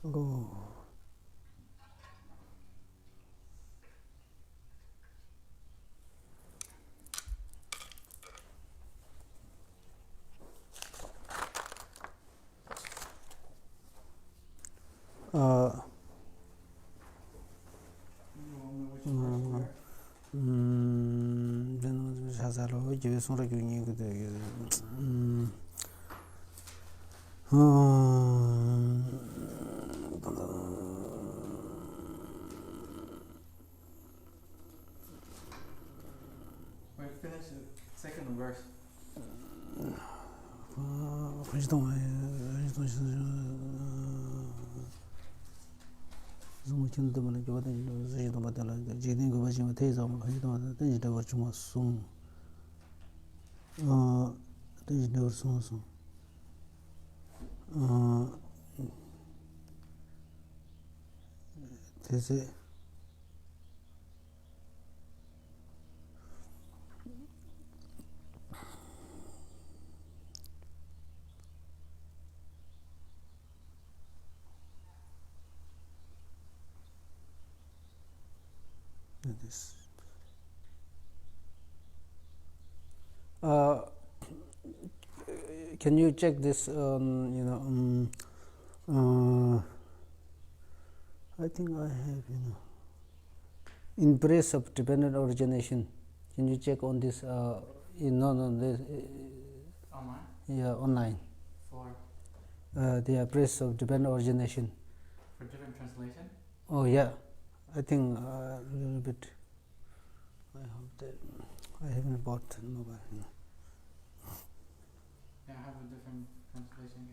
go. 자살로 집에 손으로 균이 그대 We finish the second verse. 활동 좀kin도만 좋아하는 저희도 받아라 지는 거 가지고 대해서 활동 되지도 좀 숨 되지도 숨 대세 this can you check this I think I have in place of dependent origination. Can you check on this no this Online? yeah online For the place of dependent origination different translation? oh yeah I think a little bit I hope that I haven't bought mobile Yeah, I have a different translation.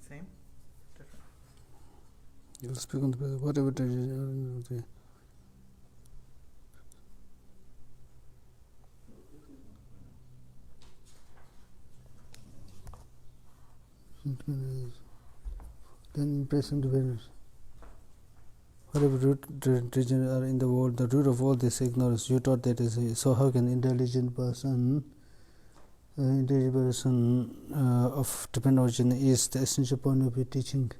Same? Different? you'll speak on the whatever the then impression dependence whatever root region are in the world the root of all this ignorance you taught that is so how can intelligent person of dependent origin is the essential point of your teaching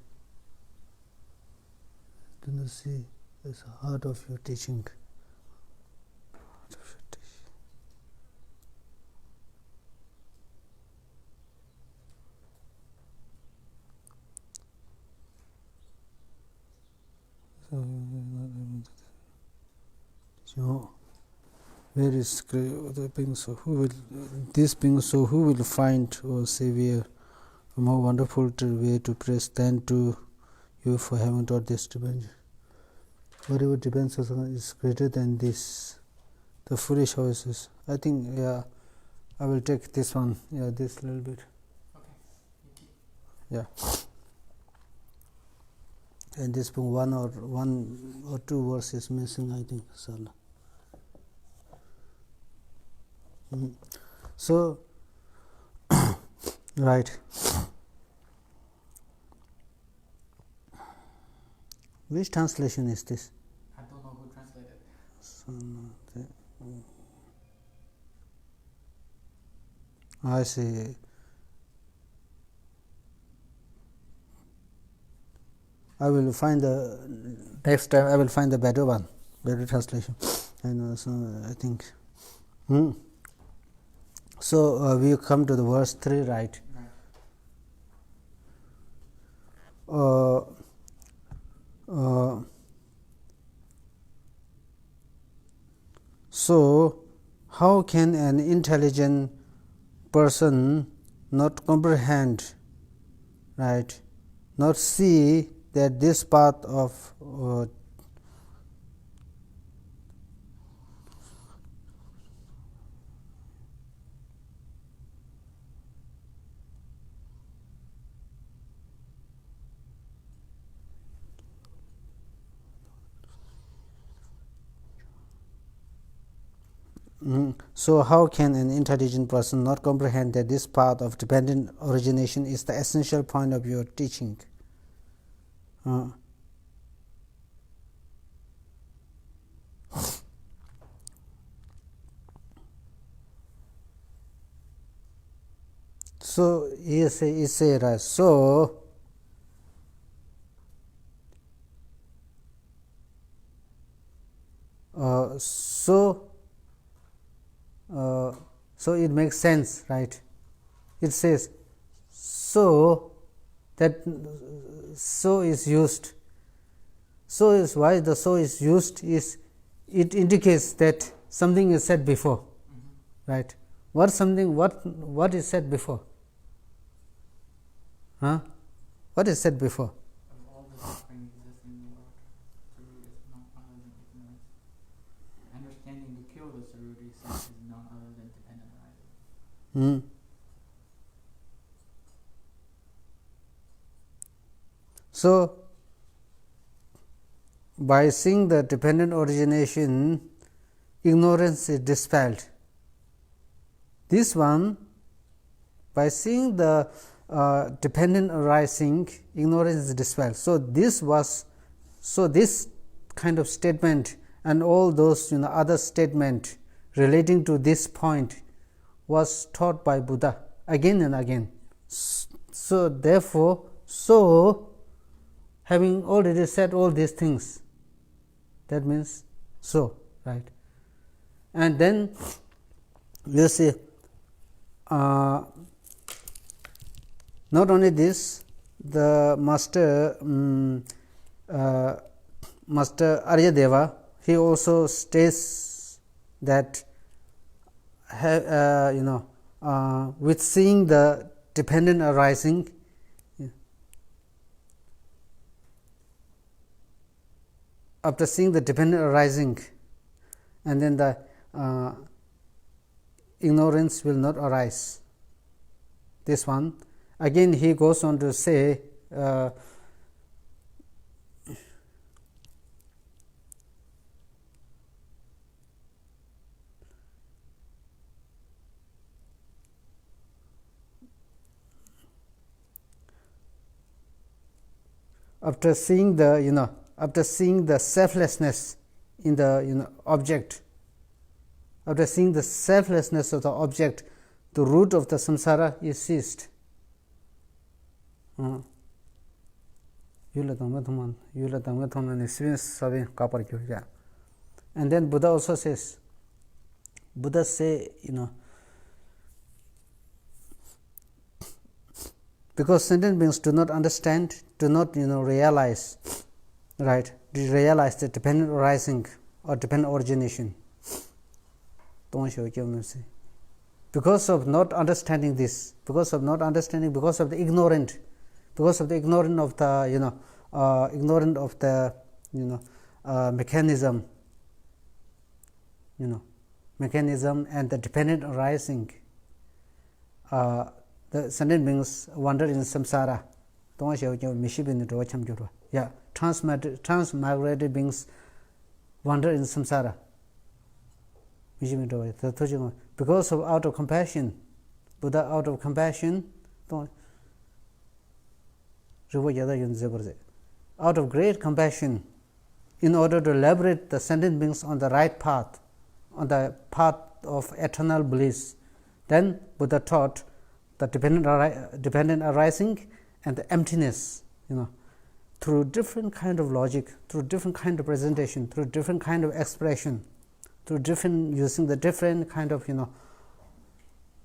do not see as heart of your teaching so where is the being so who will this being so who will find or savior a more wonderful way to praise than to you for having taught this dependence whatever depends is greater than this the foolish horses I think yeah I will take this one yeah this little bit Okay. yeah and this being one or two verses missing I think Sala. So right which translation is this I don't know who translated. so, I see I will find the next time I will find the better one better translation and so I think so we come to the verse 3 right so how can an intelligent person not comprehend right not see that this path of So how can an intelligent person not comprehend that this path of dependent origination is the essential point of your teaching? So he say right. So so it makes sense, right? It says so, that so is used. So is why the so is used is it indicates that something is said before, right? What something what is said before? What is said before? Of all the suffering existing in the world, Sarudi is none other than ignorance. Understanding to kill the Sarudi sense is none other than dependent arising. So by seeing the dependent origination, ignorance is dispelled. This one, by seeing the dependent arising, ignorance is dispelled. So this kind of statement and all those other statement relating to this point was taught by Buddha again and again. So therefore, having already said all these things, that means so, right? And then you see, not only this, the master Aryadeva, he also states that with seeing the dependent arising, after seeing the dependent arising, and then the ignorance will not arise. This one again he goes on to say, after seeing the selflessness in the object, after seeing the selflessness of the object, the root of the samsara is ceased. And then Buddha also says, Buddha say, because sentient beings do not understand, do not realize, right? They realize the dependent arising or dependent origination. Because of not understanding this, because of the ignorant of the ignorant of the mechanism and the dependent arising, the sentient beings wander in samsara. Transmigrated beings wander in samsara. Because of out of compassion, Buddha out of compassion, out of great compassion, in order to liberate the sentient beings on the right path, on the path of eternal bliss, then Buddha taught the dependent arising and the emptiness, through different kind of logic, through different kind of presentation, through different kind of expression, through using the different kind of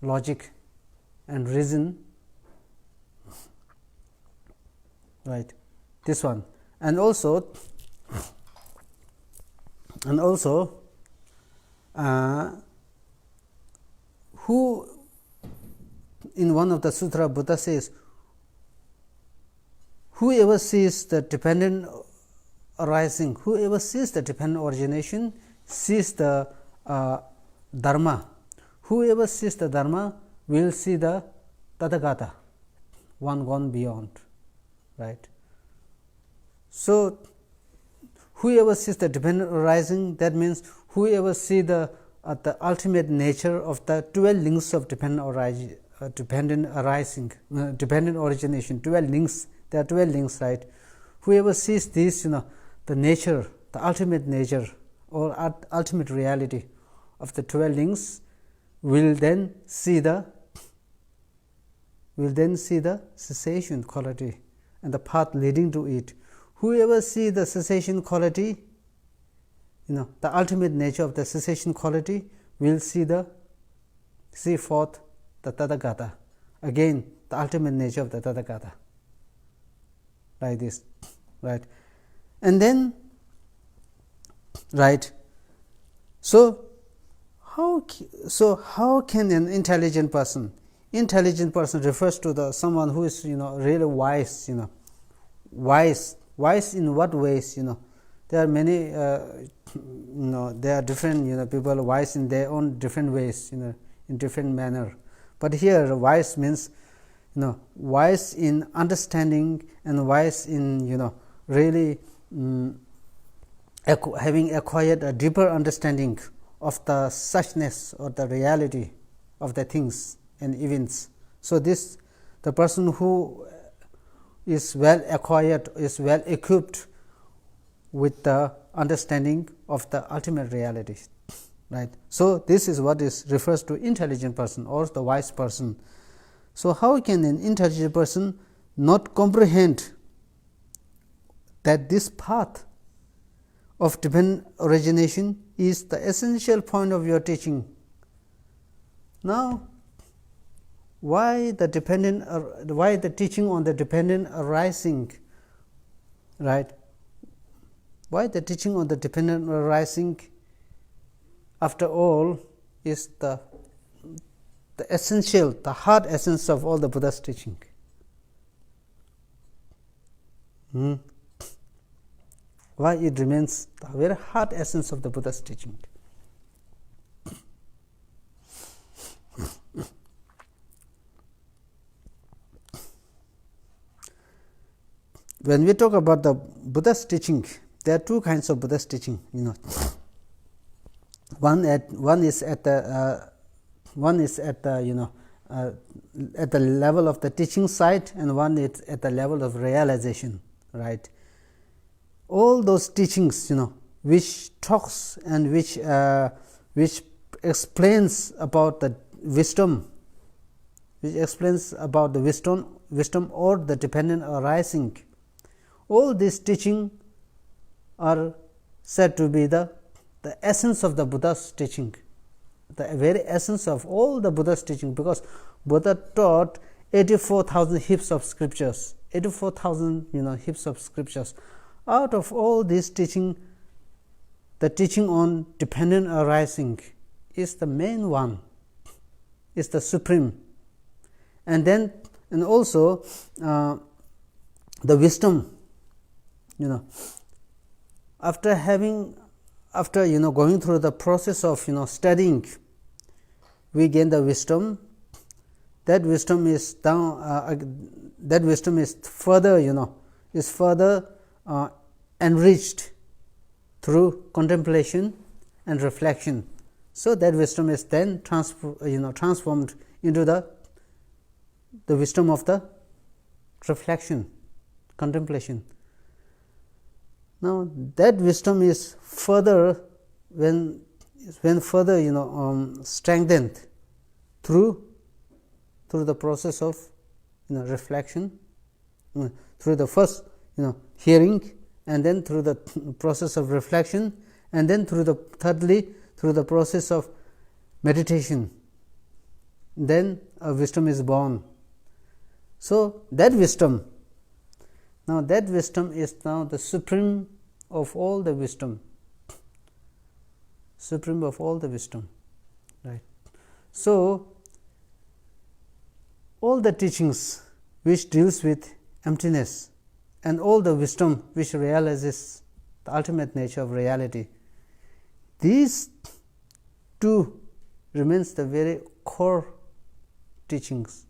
logic and reason, right? This one, and also who in one of the sutra Buddha says, whoever sees the dependent arising, whoever sees the dependent origination, sees the dharma. Whoever sees the dharma will see the tathagata, one gone beyond, right? So whoever sees the dependent arising, that means whoever see the the ultimate nature of the 12 links of dependent arising, dependent origination. 12 links. There are 12 links, right? Whoever sees this, the nature, the ultimate nature or ultimate reality of the 12 links, will then see the cessation quality and the path leading to it. Whoever sees the cessation quality, the ultimate nature of the cessation quality, will see forth the Tathagata. Again, the ultimate nature of the Tathagata. Like this, right? And then, right? So how can an intelligent person? Intelligent person refers to someone who is really wise. Wise in what ways? There are many. There are different people wise in their own different ways. In different manner. But here, wise means wise in understanding and wise in really having acquired a deeper understanding of the suchness or the reality of the things and events. So the person who is well acquired, is well equipped with the understanding of the ultimate reality, right? So this is what is refers to intelligent person or the wise person. So how can an intelligent person not comprehend that this path of dependent origination is the essential point of your teaching? Now, why the teaching on the dependent arising, right? Why the teaching on the dependent arising, after all, is the essential, the heart essence of all the Buddha's teaching. Why it remains the very heart essence of the Buddha's teaching. When we talk about the Buddha's teaching, there are two kinds of Buddha's teaching. One is at the level of the teaching side, and one is at the level of realization. Right? All those teachings, which talks and which explains about the wisdom, wisdom or the dependent arising. All these teaching are said to be the essence of the Buddha's teaching, the very essence of all the Buddha's teaching, because Buddha taught 84,000 heaps of scriptures, 84,000 heaps of scriptures. Out of all this teaching, the teaching on dependent arising is the main one, is the supreme, and also the wisdom. After going through the process of studying, we gain the wisdom. That wisdom is further enriched through contemplation and reflection. So that wisdom is then transformed into the wisdom of the reflection, contemplation. Now that wisdom is further strengthened through the process of reflection, through the first hearing, and then through the process of reflection, and then thirdly through the process of meditation. Then a wisdom is born. So that wisdom is now the supreme of all the wisdom. Supreme of all the wisdom. Right. So all the teachings which deals with emptiness and all the wisdom which realizes the ultimate nature of reality, these two remains the very core teachings,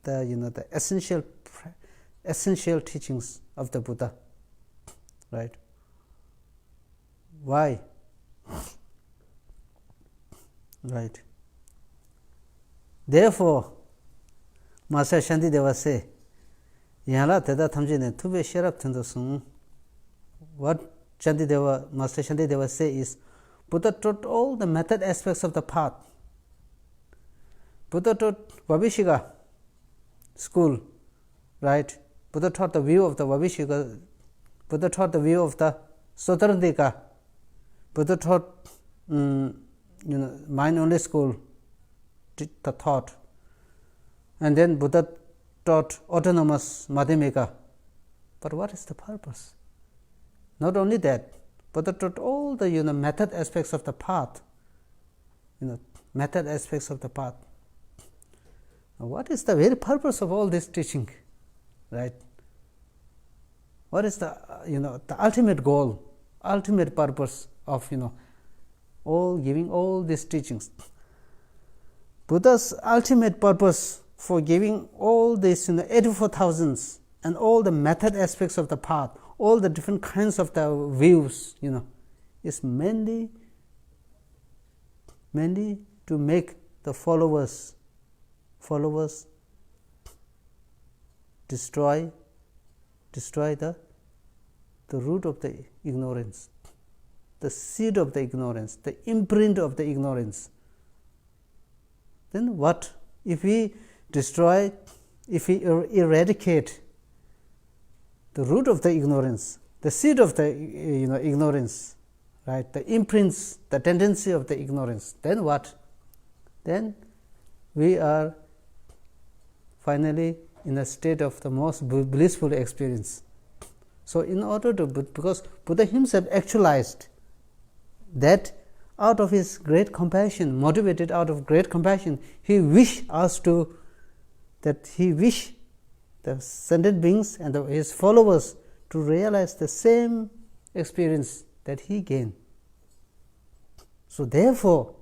the essential teachings of the Buddha. Right? Why? Right. Therefore, Master Shantideva say, Yala Teda Thamjine Tube Sherap Tendosung. What Master Shantideva say is, Buddha taught all the method aspects of the path. Buddha taught Vabhishiga school, right? Buddha taught the view of the Vabhishiga, Buddha taught the view of the Sotarandika, Buddha taught mind only school, the thought, and then Buddha taught autonomous Madhyamika. But what is the purpose? Not only that, Buddha taught all the method aspects of the path. Method aspects of the path. Now, what is the very purpose of all this teaching, right? What is the the ultimate goal, ultimate purpose of all giving all these teachings? Buddha's ultimate purpose for giving all these 84,000 and all the method aspects of the path, all the different kinds of the views, is mainly to make the followers destroy the root of the ignorance, the seed of the ignorance, the imprint of the ignorance. Then what? If we destroy, if we eradicate the root of the ignorance, the seed of the ignorance, right? The imprints, the tendency of the ignorance. Then what? Then we are finally in a state of the most blissful experience. So, in order to, because Buddha himself actualized that out of his great compassion, motivated out of great compassion, he wished us to, he wished the sentient beings and his followers to realize the same experience that he gained. So, therefore,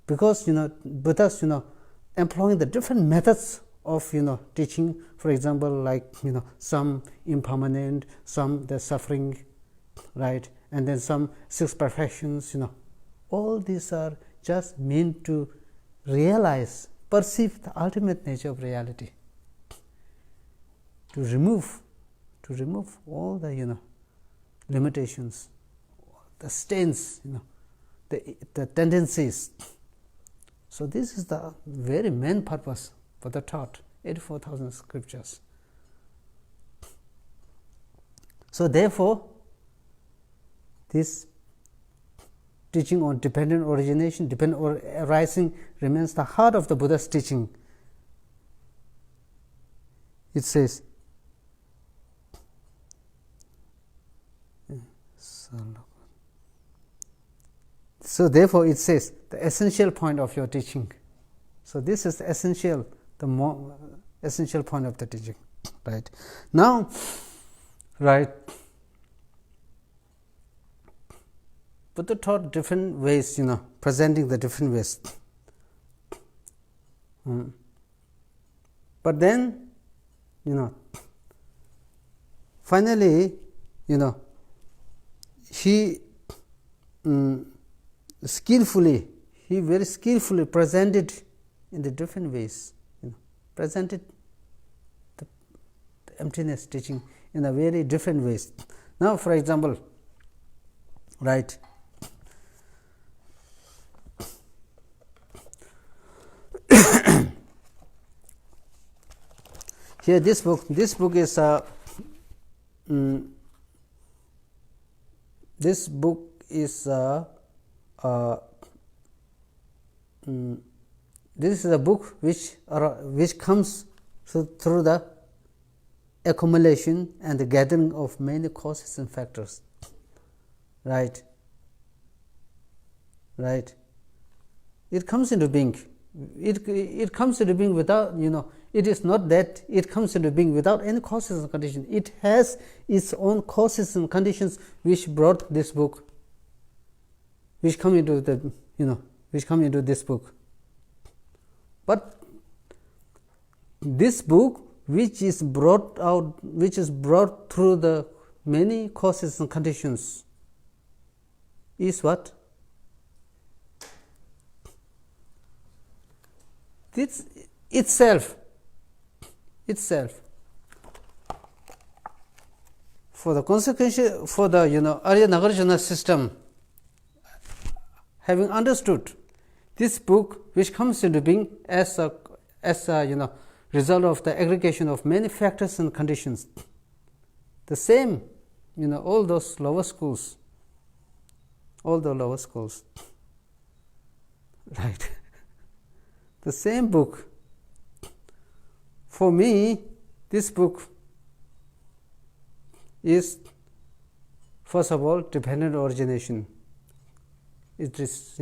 because Buddha's employing the different methods of teaching, for example, like some impermanent, some the suffering, right, and then some 6 perfections, all these are just meant to realize, perceive the ultimate nature of reality, to remove all the limitations, the stains, the tendencies. So, this is the very main purpose for the taught 84,000 scriptures. So, therefore, this teaching on dependent origination, dependent arising remains the heart of the Buddha's teaching. It says, so therefore, it says the essential point of your teaching. So, this is the essential, essential point of the teaching, right? Now, right, Buddha taught different ways, presenting the different ways. But then, finally, he very skillfully presented in the different ways, presented the emptiness teaching in a very different ways. Now, for example, right, here this book is this book is this is a book which comes through the accumulation and the gathering of many causes and factors, right. It comes into being. It comes into being without, it is not that it comes into being without any causes and conditions. It has its own causes and conditions which brought this book, which come into this book. But this book, which is brought through the many causes and conditions, is what? this itself for the consequence, for the Arya Nagarjuna system, having understood this book, which comes into being as a result of the aggregation of many factors and conditions, the same, all those lower schools, right? The same book. For me, this book is, first of all, dependent origination. It is,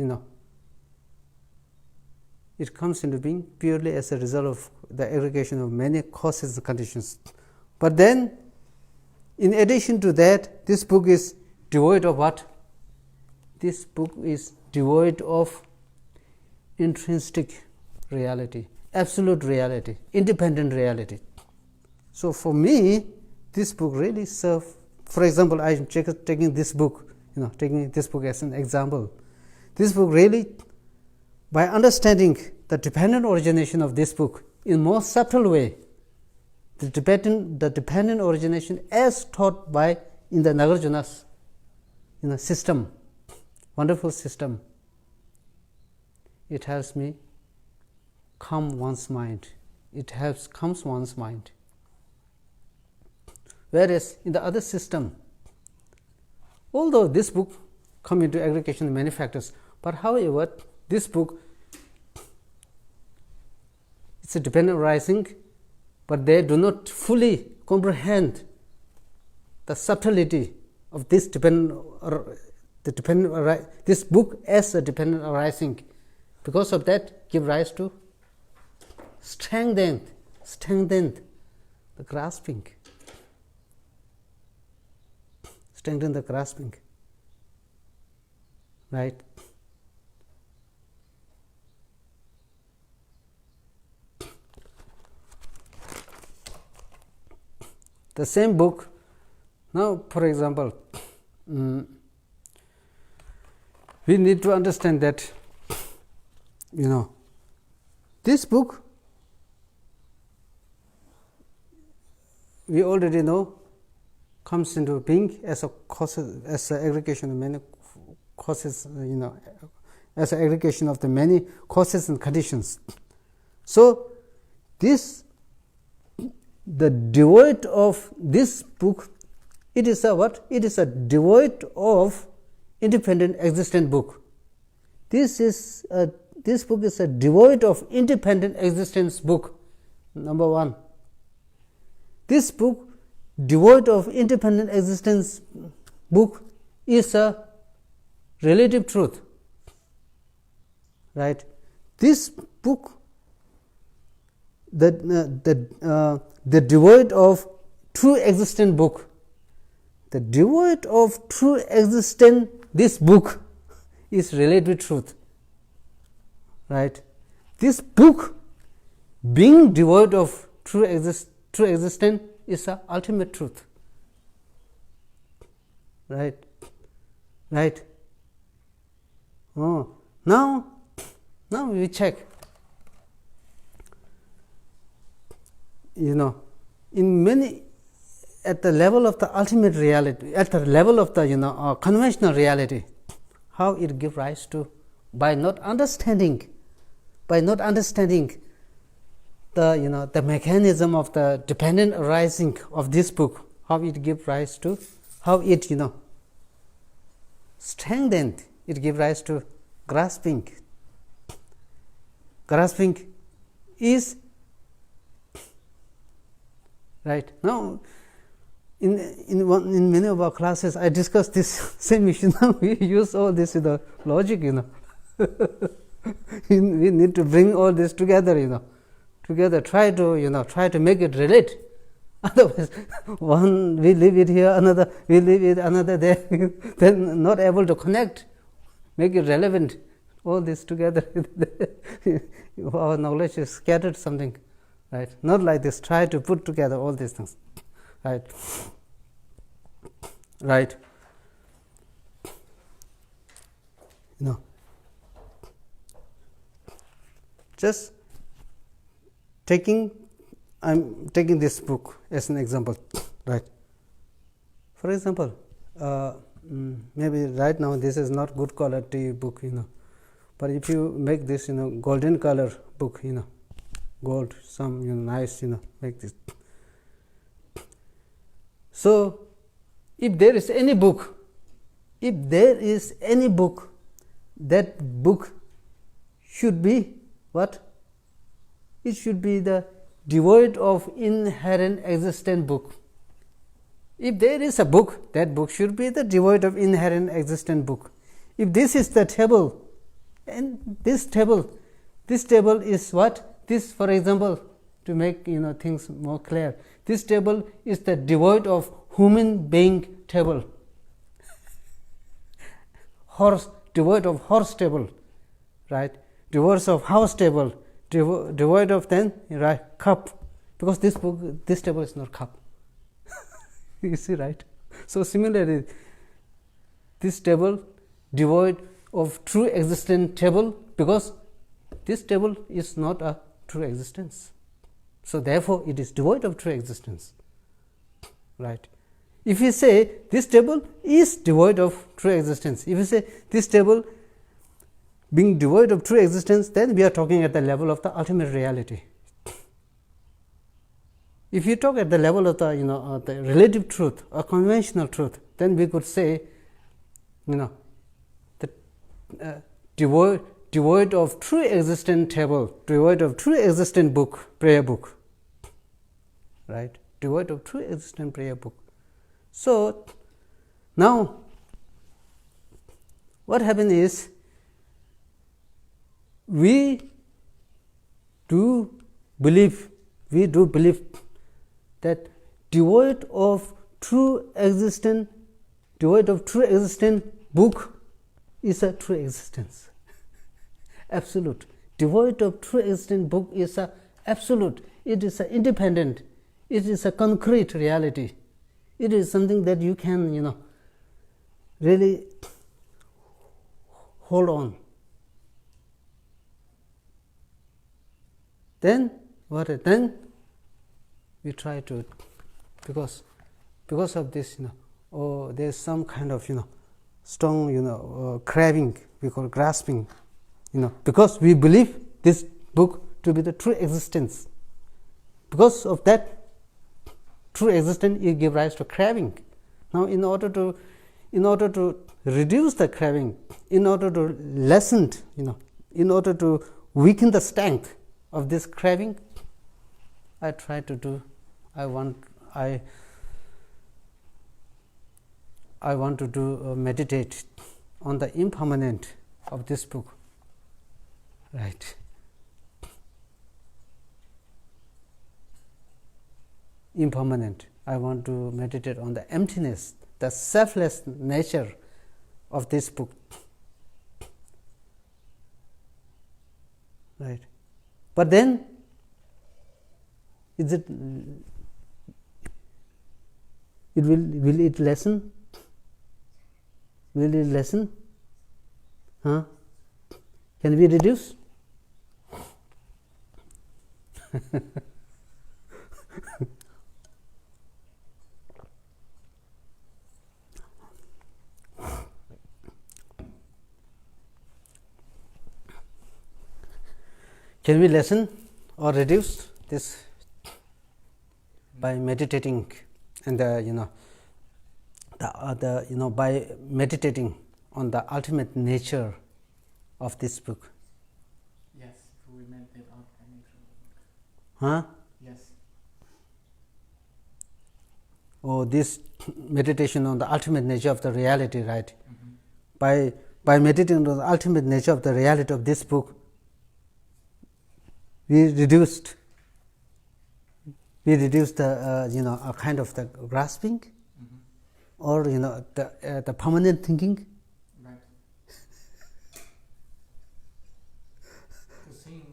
it comes into being purely as a result of the aggregation of many causes and conditions. But then, in addition to that, this book is devoid of what? This book is devoid of intrinsic reality, absolute reality, independent reality. So for me, this book really serves. For example, I am taking this book, taking this book as an example. This book really, by understanding the dependent origination of this book in more subtle way, the dependent origination as taught by in the Nagarjuna's system, wonderful system, it helps me calm one's mind. It calms one's mind. Whereas in the other system, although this book come into aggregation of many factors, but however, this book, it's a dependent arising, but they do not fully comprehend the subtlety of this this book as a dependent arising. Because of that, give rise to strengthened the grasping. Strengthen the grasping. Right? The same book, now for example, we need to understand that, this book, we already know, comes into being as a causes, as an aggregation of many causes, as an aggregation of the many causes and conditions. So the devoid of this book, it is a what? It is a devoid of independent existent book. This book is a devoid of independent existence book. Number one. This book, devoid of independent existence book, is a relative truth. Right? This book, the devoid of true existent book, the devoid of true existent this book is relative truth. Right? This book, being devoid of true existence, is a ultimate truth. Right? Right? Oh, now we check. In many, at the level of the ultimate reality, at the level of the conventional reality, how it gives rise to, by not understanding the mechanism of the dependent arising of this book, how it gives rise to, how it strengthened, it gives rise to grasping. Grasping is right. Now, in many of our classes, I discuss this same issue. Now we use all this logic. We need to bring all this together. Together, try to make it relate. Otherwise, one we leave it here, another we leave it, another there. Then not able to connect, make it relevant. All this together, our knowledge is scattered something. Right? Not like this. Try to put together all these things. Right? Right? Just I'm taking this book as an example, right? For example, maybe right now this is not good quality book, but if you make this, golden color book, gold, some nice, make this. So, if there is any book, that book should be what? It should be the devoid of inherent existent book. If there is a book, that book should be the devoid of inherent existent book. If this is the table, and this table is what? This, for example, to make things more clear, this table is the devoid of human being table. Devoid of horse table, right? Devoid of house table, devoid of then, right, cup, because this table is not cup. You see, right? So similarly, this table devoid of true existent table, because this table is not a true existence. So therefore, it is devoid of true existence, right? If you say this table is devoid of true existence, if you say this table being devoid of true existence, then we are talking at the level of the ultimate reality. If you talk at the level of the the relative truth or conventional truth, then we could say the devoid of true existent table, devoid of true existent book, prayer book, right? Devoid of true existent prayer book. So now what happens is, we do believe that devoid of true existent book is a true existence. Absolute. Devoid of true existent book is a absolute. It is a independent. It is a concrete reality. It is something that you can really hold on. Then what? Then we try to, because of this, there's some kind of strong craving, we call grasping, because we believe this book to be the true existence. Because of that true existence, it gives rise to craving. Now, in order to reduce the craving, in order to lessen, in order to weaken the strength of this craving, I want to do meditate on the impermanent of this book, right? Impermanent. I want to meditate on the emptiness, the selfless nature of this book, right? But then, will it lessen? Will it lessen? Huh? Can we reduce? Can we lessen or reduce this by meditating, and by meditating on the ultimate nature of this book? Yes, we meditate on the nature of the book. Huh? Yes. Oh, this meditation on the ultimate nature of the reality, right? Mm-hmm. By meditating on the ultimate nature of the reality of this book, we reduced the a kind of the grasping, or the permanent thinking. Right. So seeing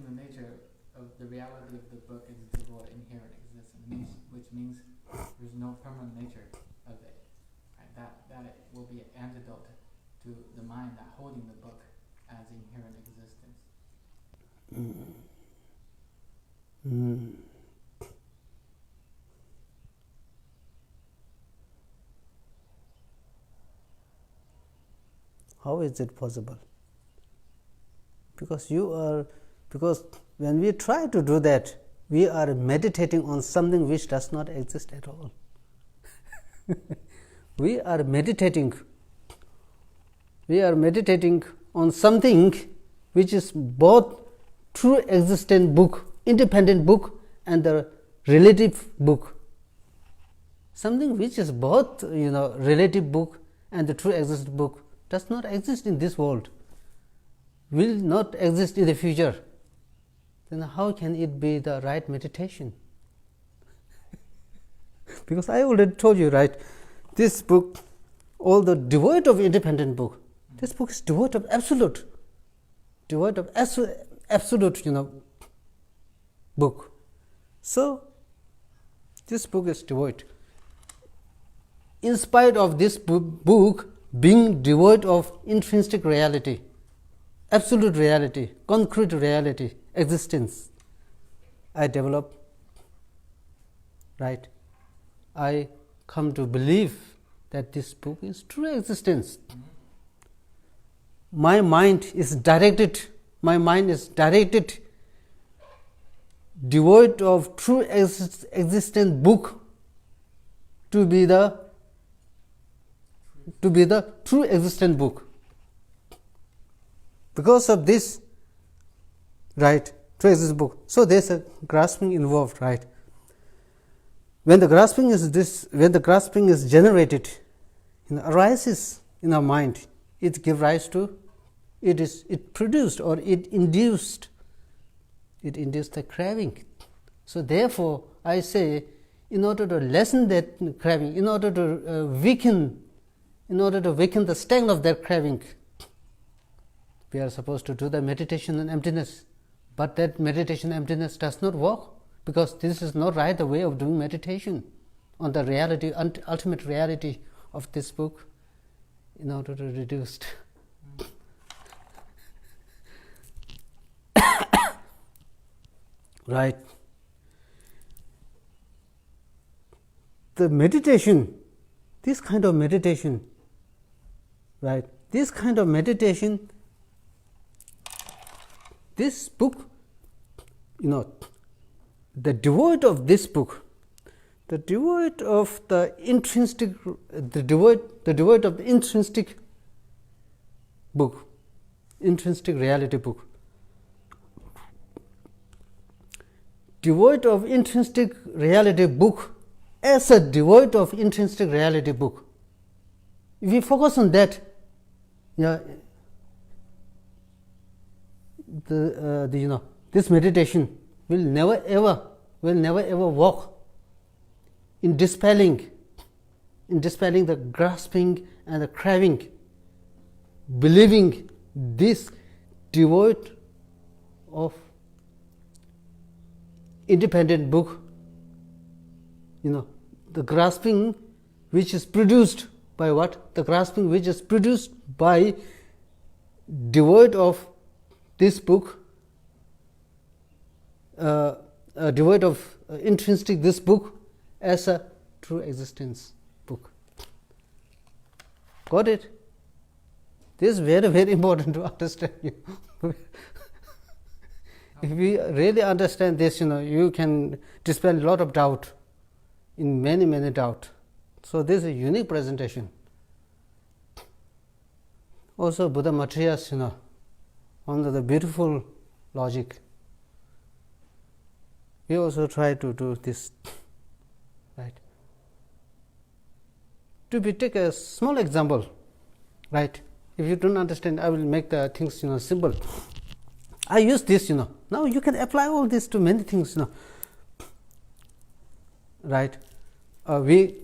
the nature of the reality of the book is devoid inherent existence, which means there's no permanent nature of it. Right? That will be an antidote to the mind that holding the book as inherent existence. How is it possible? Because when we try to do that, we are meditating on something which does not exist at all. we are meditating on something which is both true existent book, independent book, and the relative book. Something which is both relative book and the true existent book does not exist in this world, will not exist in the future. Then how can it be the right meditation? Because I already told you, right, this book, although devoid of independent book, this book is devoid of absolute book. So this book is devoid. In spite of this book being devoid of intrinsic reality, absolute reality, concrete reality, existence, I develop, right? I come to believe that this book is true existence. My mind is directed, devoid of true existent book to be the true existent book. Because of this, right, true existent book. So there is a grasping involved, right? When the grasping is generated, arises in our mind, it gives rise to, it produced or it induced the craving. So therefore, I say, in order to lessen that craving, in order to weaken the sting of that craving, we are supposed to do the meditation on emptiness. But that meditation on emptiness does not work, because this is not right the way of doing meditation on the reality, ultimate reality of this book, in order to reduce. Right. The meditation, this kind of meditation, right? This kind of meditation, this book, the devoid of this book, the devoid of the intrinsic book, intrinsic reality book, devoid of intrinsic reality book as a devoid of intrinsic reality book. If we focus on that, this meditation will never ever work in dispelling the grasping and the craving, believing this devoid of independent book, the grasping which is produced by what? The grasping which is produced by devoid of this book, devoid of intrinsic this book as a true existence book. Got it? This is very, very important to understand. If we really understand this, you can dispel a lot of doubt, in many doubt. So this is a unique presentation. Also Buddha Maitreya's, under the beautiful logic, we also try to do this, right? Take a small example, right? If you don't understand, I will make the things, simple. I use this, Now you can apply all this to many things, right? We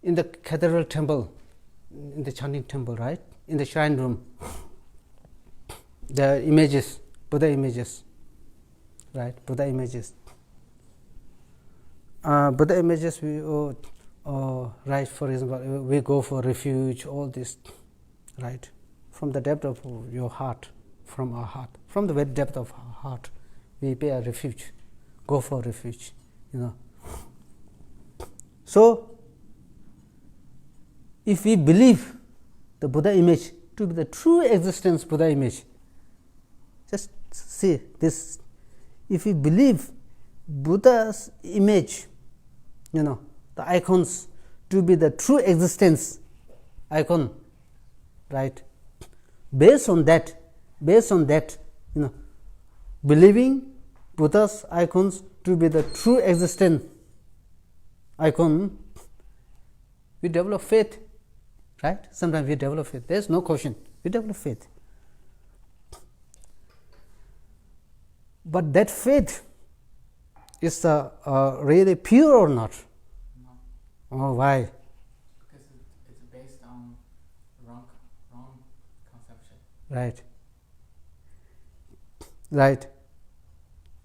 in the cathedral temple, in the chanting temple, right? In the shrine room, the images, Buddha images, right? Buddha images. Buddha images, we right, for example, we go for refuge, all this, right? From the depth of your heart, from our heart, from the very depth of our heart, we pay a refuge, go for refuge, So, if we believe the Buddha image to be the true existence Buddha image. Just see this. If you believe Buddha's image, the icons to be the true existence icon, right? Based on that, believing Buddha's icons to be the true existence icon, we develop faith, right? Sometimes we develop faith. There is no question. We develop faith. But that faith is really pure or not? No. Oh, why? Because it's based on wrong conception. Right. Right.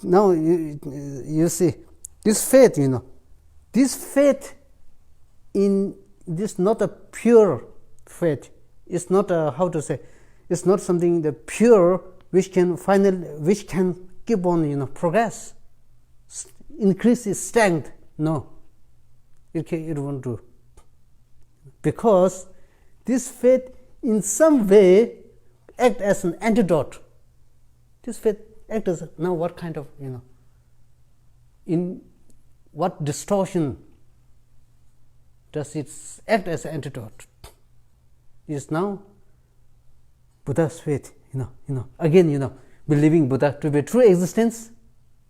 Now you see this faith. This faith in this not a pure faith. It's not how to say. It's not something the pure which can keep on progress, increase its strength. No, it won't do, because this faith in some way act as an antidote. This faith act as now what kind of in what distortion does it act as an antidote? Is now Buddha's faith. Again believing Buddha to be true existence,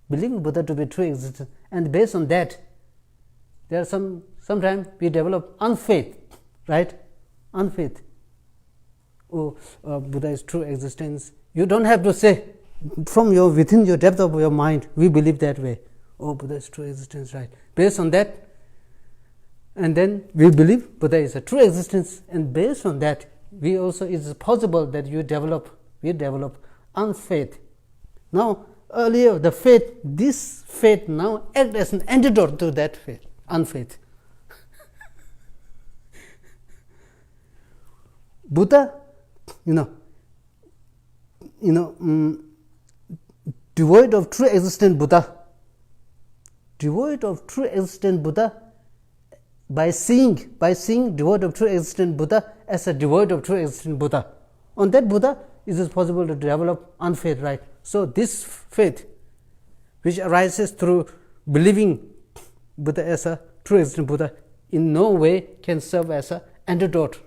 and based on that, there are sometimes we develop unfaith, right? Unfaith. Oh, Buddha is true existence. You don't have to say from within your depth of your mind, we believe that way. Oh, Buddha is true existence, right? Based on that, and then we believe Buddha is a true existence, and based on that, we also it is possible that we develop unfaith. Now, earlier this faith now act as an antidote to that faith, unfaith. Buddha, devoid of true existent Buddha, by seeing devoid of true existent Buddha as a devoid of true existent Buddha. On that Buddha, it is possible to develop unfaith, right? So this faith, which arises through believing Buddha as a true existent Buddha, in no way can serve as an antidote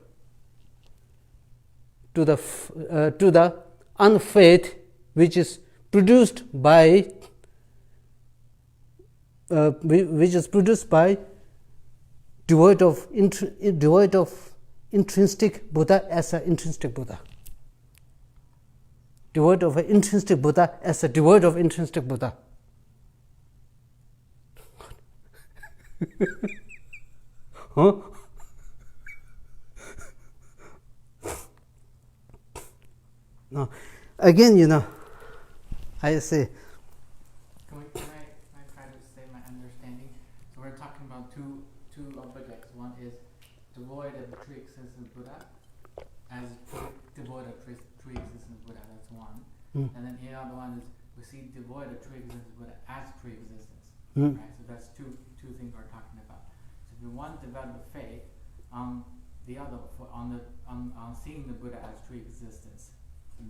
to the unfaith which is produced by devoid of intrinsic Buddha as an intrinsic Buddha. Devoid of an intrinsic Buddha as a devoid of intrinsic Buddha. Huh? No. Again, I say. Can I try to say my understanding? So we're talking about two objects. One is devoid of true existence Buddha, as devoid of true existence Buddha. That's one. And then the other one is we see devoid of true existence Buddha as true existence. Right? So that's two things we're talking about. So if you want to develop faith, the other on seeing the Buddha as true existence,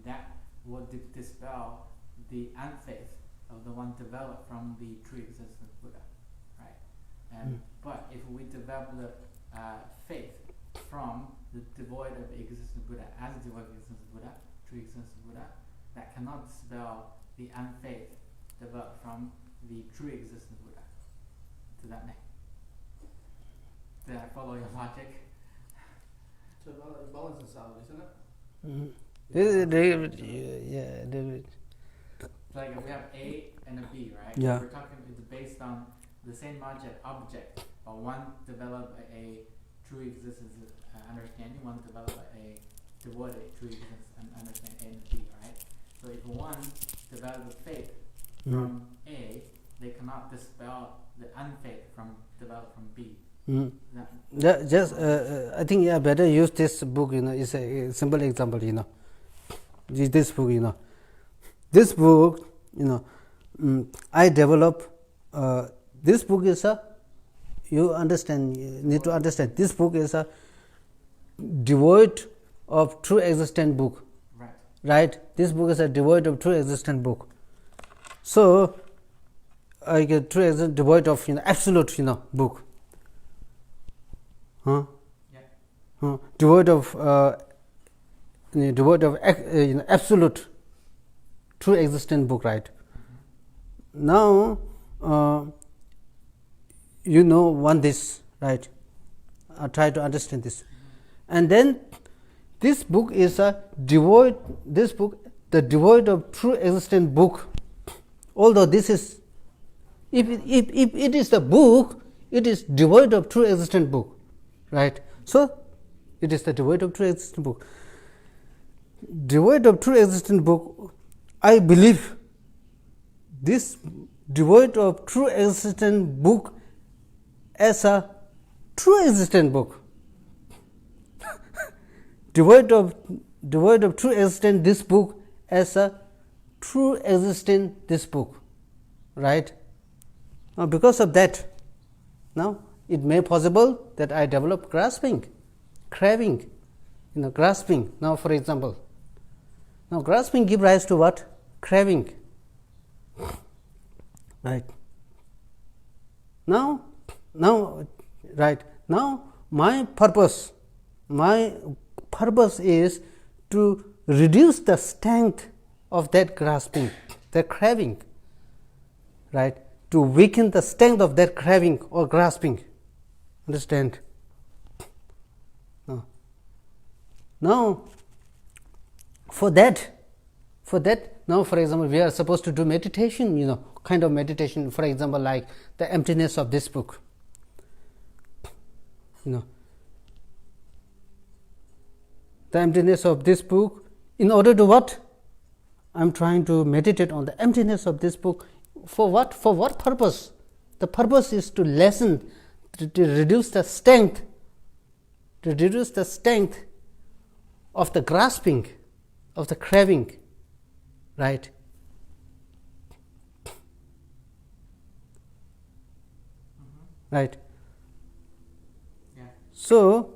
that will dispel the unfaith of the one developed from the true existence Buddha, right? And but if we develop the faith from the devoid of existence Buddha as devoid of existence Buddha, true existence Buddha, that cannot dispel the unfaith developed from the true existence Buddha. Does that make? Did I follow your logic? So it balances out, isn't it? David. Like if we have A and a B, right? Yeah. We're talking, it's based on the same object, but one develop a true existence understanding, one develop a devoid of true existence understanding, A and B, right? So if one develops faith from A, they cannot dispel the unfaith developed from B. I think better use this book. Is a simple example. This book. This book. I develop. This book is a. You understand? You need to understand. This book is a devoid of true existent book. Right. Right? This book is a devoid of true existent book. So I get true existent devoid of absolute book. Huh? Yeah. Devoid of absolute true existent book, right? Now want this, right? Try to understand this. And then this book is a devoid, the devoid of true existent book. Although this is, if it is the book, it is devoid of true existent book, right? So it is the devoid of true existent book. Devoid of true existent book, I believe this devoid of true existent book as a true existent book. devoid of true existent this book as a true existent this book, right? Now because of that, now it may possible that I develop grasping, craving, grasping. Now for example, now grasping give rise to what? Craving, right? Now right now my purpose is to reduce the strength of that grasping, that craving, right? To weaken the strength of that craving or grasping. Understand? Now for that now for example we are supposed to do meditation, kind of meditation, for example like the emptiness of this book, the emptiness of this book. In order to what? I am trying to meditate on the emptiness of this book. For what? For what purpose? The purpose is to lessen, to reduce the strength, of the grasping, of the craving, right? Right. Yeah. So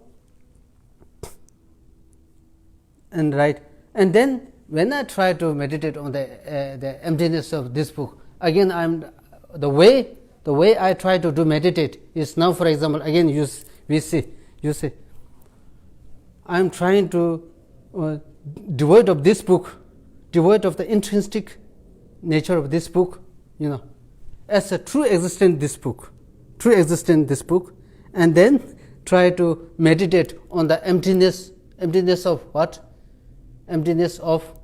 and then when I try to meditate on the emptiness of this book, again the way I try to do meditate is, now for example again you see I am trying to devoid of this book, devoid of the intrinsic nature of this book, as a true existent this book, and then try to meditate on the emptiness of what? Emptiness of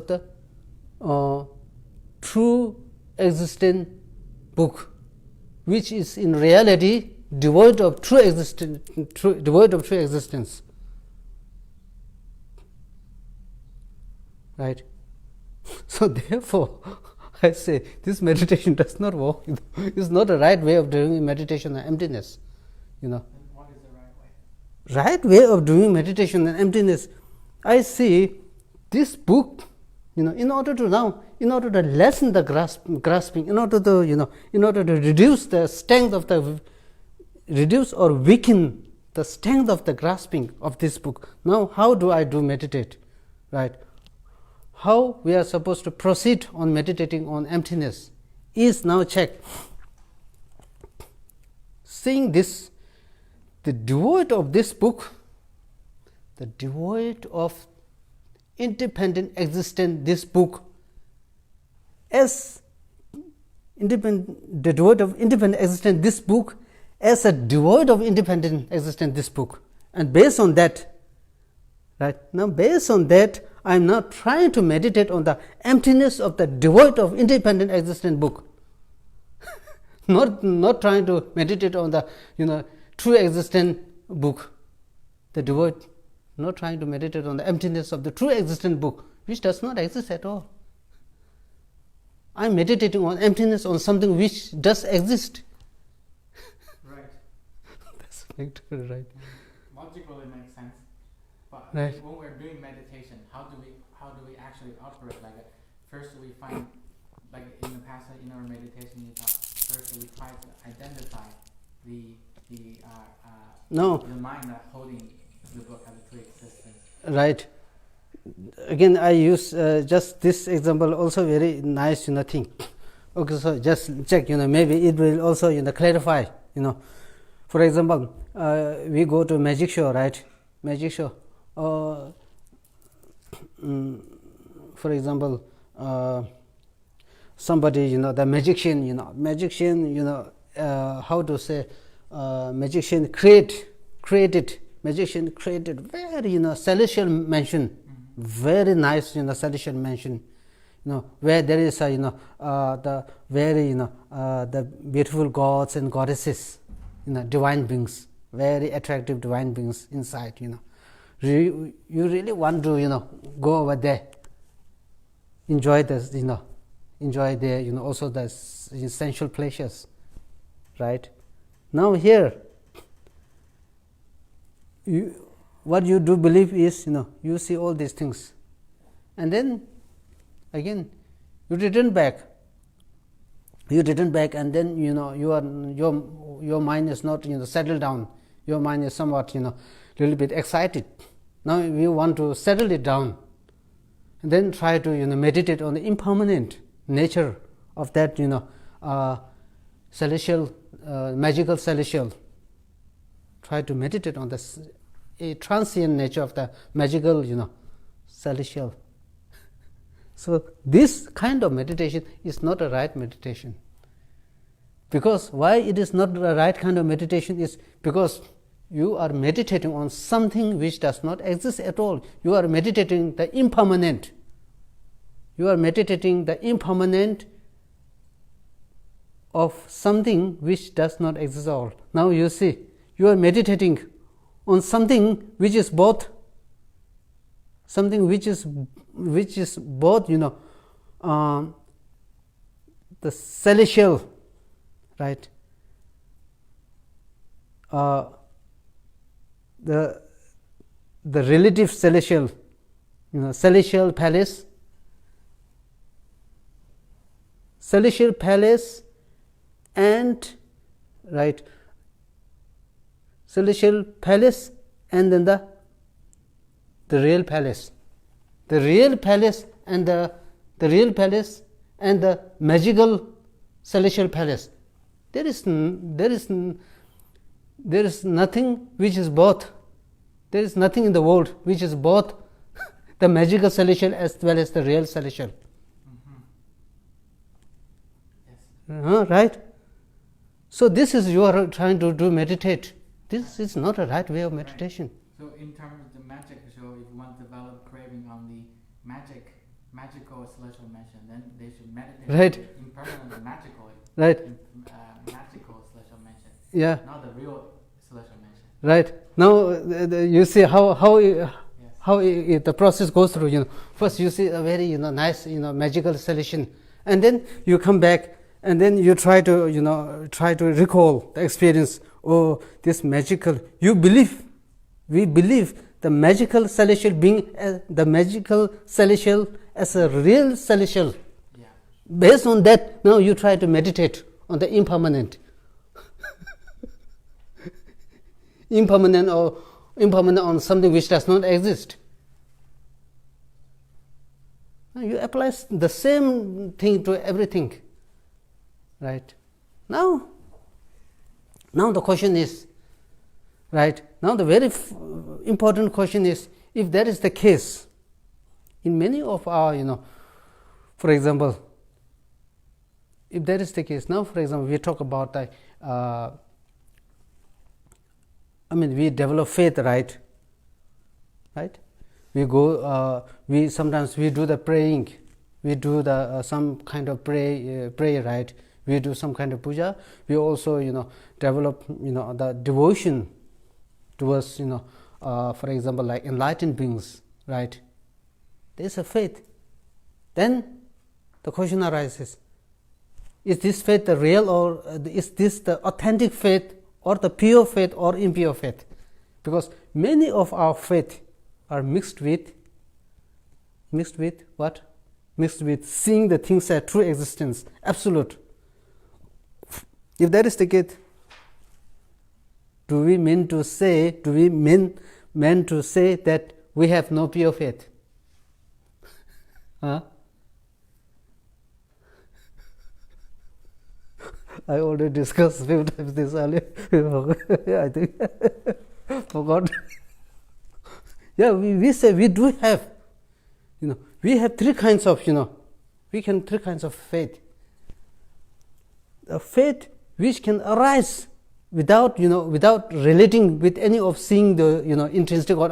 the true existent book, which is in reality devoid of true existence, right? So therefore I say this meditation does not work. It's not the right way of doing meditation on emptiness. Then what is the right way? Right way of doing meditation on emptiness, I see this book, in order to lessen the grasping, in order to reduce the strength of reduce or weaken the strength of the grasping of this book. Now how do I do meditate, right? How we are supposed to proceed on meditating on emptiness is, now check, seeing this, the devoid of this book, the devoid of independent existence this book, as independent, the devoid of independent existence this book as a devoid of independent existence this book. And based on that, right, now based on that, I am now trying to meditate on the emptiness of the devoid of independent existent book. not trying to meditate on the true existent book, the devoid, not trying to meditate on the emptiness of the true existent book, which does not exist at all. I am meditating on emptiness, on something which does exist. Right. That's right. Logically makes sense, but Right. when we're doing meditation, how do we actually operate? First we find, in the past in our meditation, you thought first we try to identify the No. the mind not holding the book as a pre-existence. Right. Again, I use just this example, also very nice, thing. Okay, so just check, maybe it will also, clarify, For example, we go to magic show, right? Magic show. For example, somebody, the magician, how to say, magician created very, celestial mansion, very nice, celestial mansion, where there is a, the very, the beautiful gods and goddesses, divine beings, very attractive divine beings inside, You really want to, go over there, enjoy this, enjoy there, also the essential pleasures, right? Now here, what you do believe is, you see all these things, and then again you return back, and then your mind is not settled down. Your mind is somewhat little bit excited. Now you want to settle it down, and then try to meditate on the impermanent nature of that celestial, magical celestial. Try to meditate on the transient nature of the magical celestial. So this kind of meditation is not a right meditation. Because why it is not the right kind of meditation is because you are meditating on something which does not exist at all. You are meditating the impermanent. You are meditating the impermanent of something which does not exist at all. Now you see, you are meditating on something which is both, the celestial, right? The relative celestial, celestial palace, and right, celestial palace, and then the real palace, and the real palace and the magical celestial palace. There is nothing which is both. There is nothing in the world which is both the magical celestial as well as the real celestial. Yes. Right? So this is, you are trying to do meditate. This is not a right way of meditation. Right. So in terms of the magic show, if you want to develop craving on the magical celestial mansion, then they should meditate right. impermanent magically. Right. Magical celestial mansion. Yeah. Not the real celestial mansion. Right. Now you see how the process goes through. First you see a very nice magical solution, and then you come back, and then you try to recall the experience. Oh, this magical. We believe the magical celestial being, the magical celestial as a real celestial. Yeah. Based on that, now you try to meditate on the impermanent. Impermanent on something which does not exist. Now you apply the same thing to everything, right? Now the question is, right? Now the very important question is, if that is the case, in many of our, for example, if that is the case, now for example, we talk about the, we develop faith, right? Right? We go, sometimes we do the praying, we do the some kind of prayer, right? We do some kind of puja. We also, develop, the devotion towards, for example, like enlightened beings, right? There is a faith. Then the question arises: is this faith the real, or is this the authentic faith, or the pure faith, or impure faith? Because many of our faith are mixed with what? Mixed with seeing the things as true existence, absolute. If that is the case, do we mean to say that we have no pure faith? Huh? I already discussed a few times this earlier. I think forgot. Yeah, we say we do have, we have three kinds of, three kinds of faith. A faith which can arise without relating with any of seeing the, intrinsic or,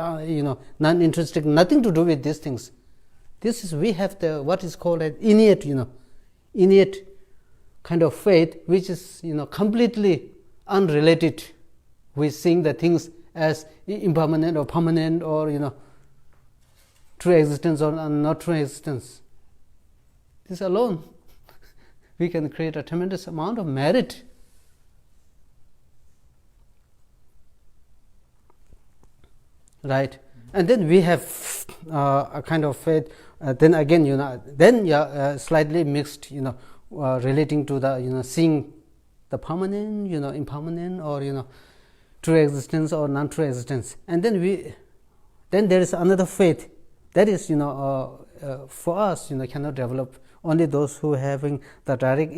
non-intrinsic, nothing to do with these things. This is, we have the, what is called an innate kind of faith, which is, completely unrelated with seeing the things as impermanent or permanent or, true existence or not true existence. This alone, we can create a tremendous amount of merit. Right? And then we have a kind of faith, then again, slightly mixed, relating to the, seeing the permanent, impermanent, or, true existence or non-true existence. And then there is another faith that is, for us, cannot develop. Only those who having the direct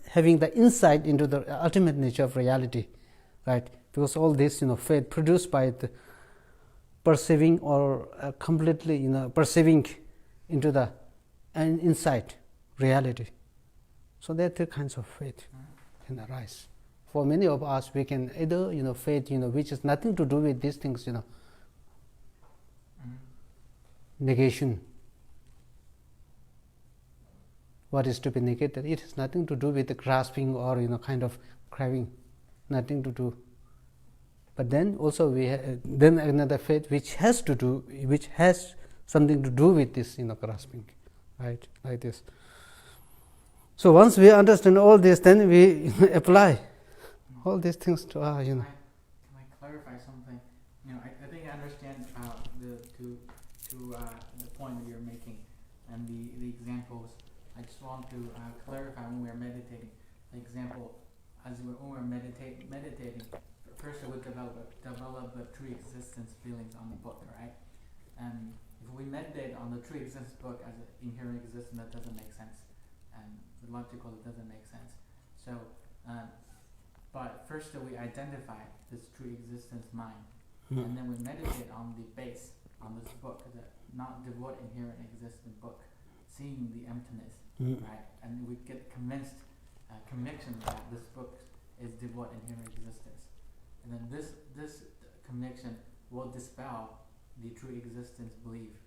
having the insight into the ultimate nature of reality, right? Because all this, faith produced by the perceiving or completely, perceiving into the insight reality. So there are three kinds of faith can arise. For many of us, we can either, faith, which has nothing to do with these things, negation. What is to be negated? It has nothing to do with the grasping or, kind of craving, nothing to do. But then also we then another faith which has something to do with this, grasping, right, like this. So once we understand all this, then we apply all these things to our, Can I clarify something? I think I understand the point that you're making and the examples. I just want to clarify when we're meditating. The example, when we're meditating, first we develop the true existence feelings on the book, right? And if we meditate on the true existence book as an inherent existence, that doesn't make sense. And logically, it doesn't make sense. So, but first we identify this true existence mind, and then we meditate on the base, on this book, the not devoid inherent existence book, seeing the emptiness, right? And we get convinced, conviction that this book is devoid inherent existence. And then this conviction will dispel the true existence belief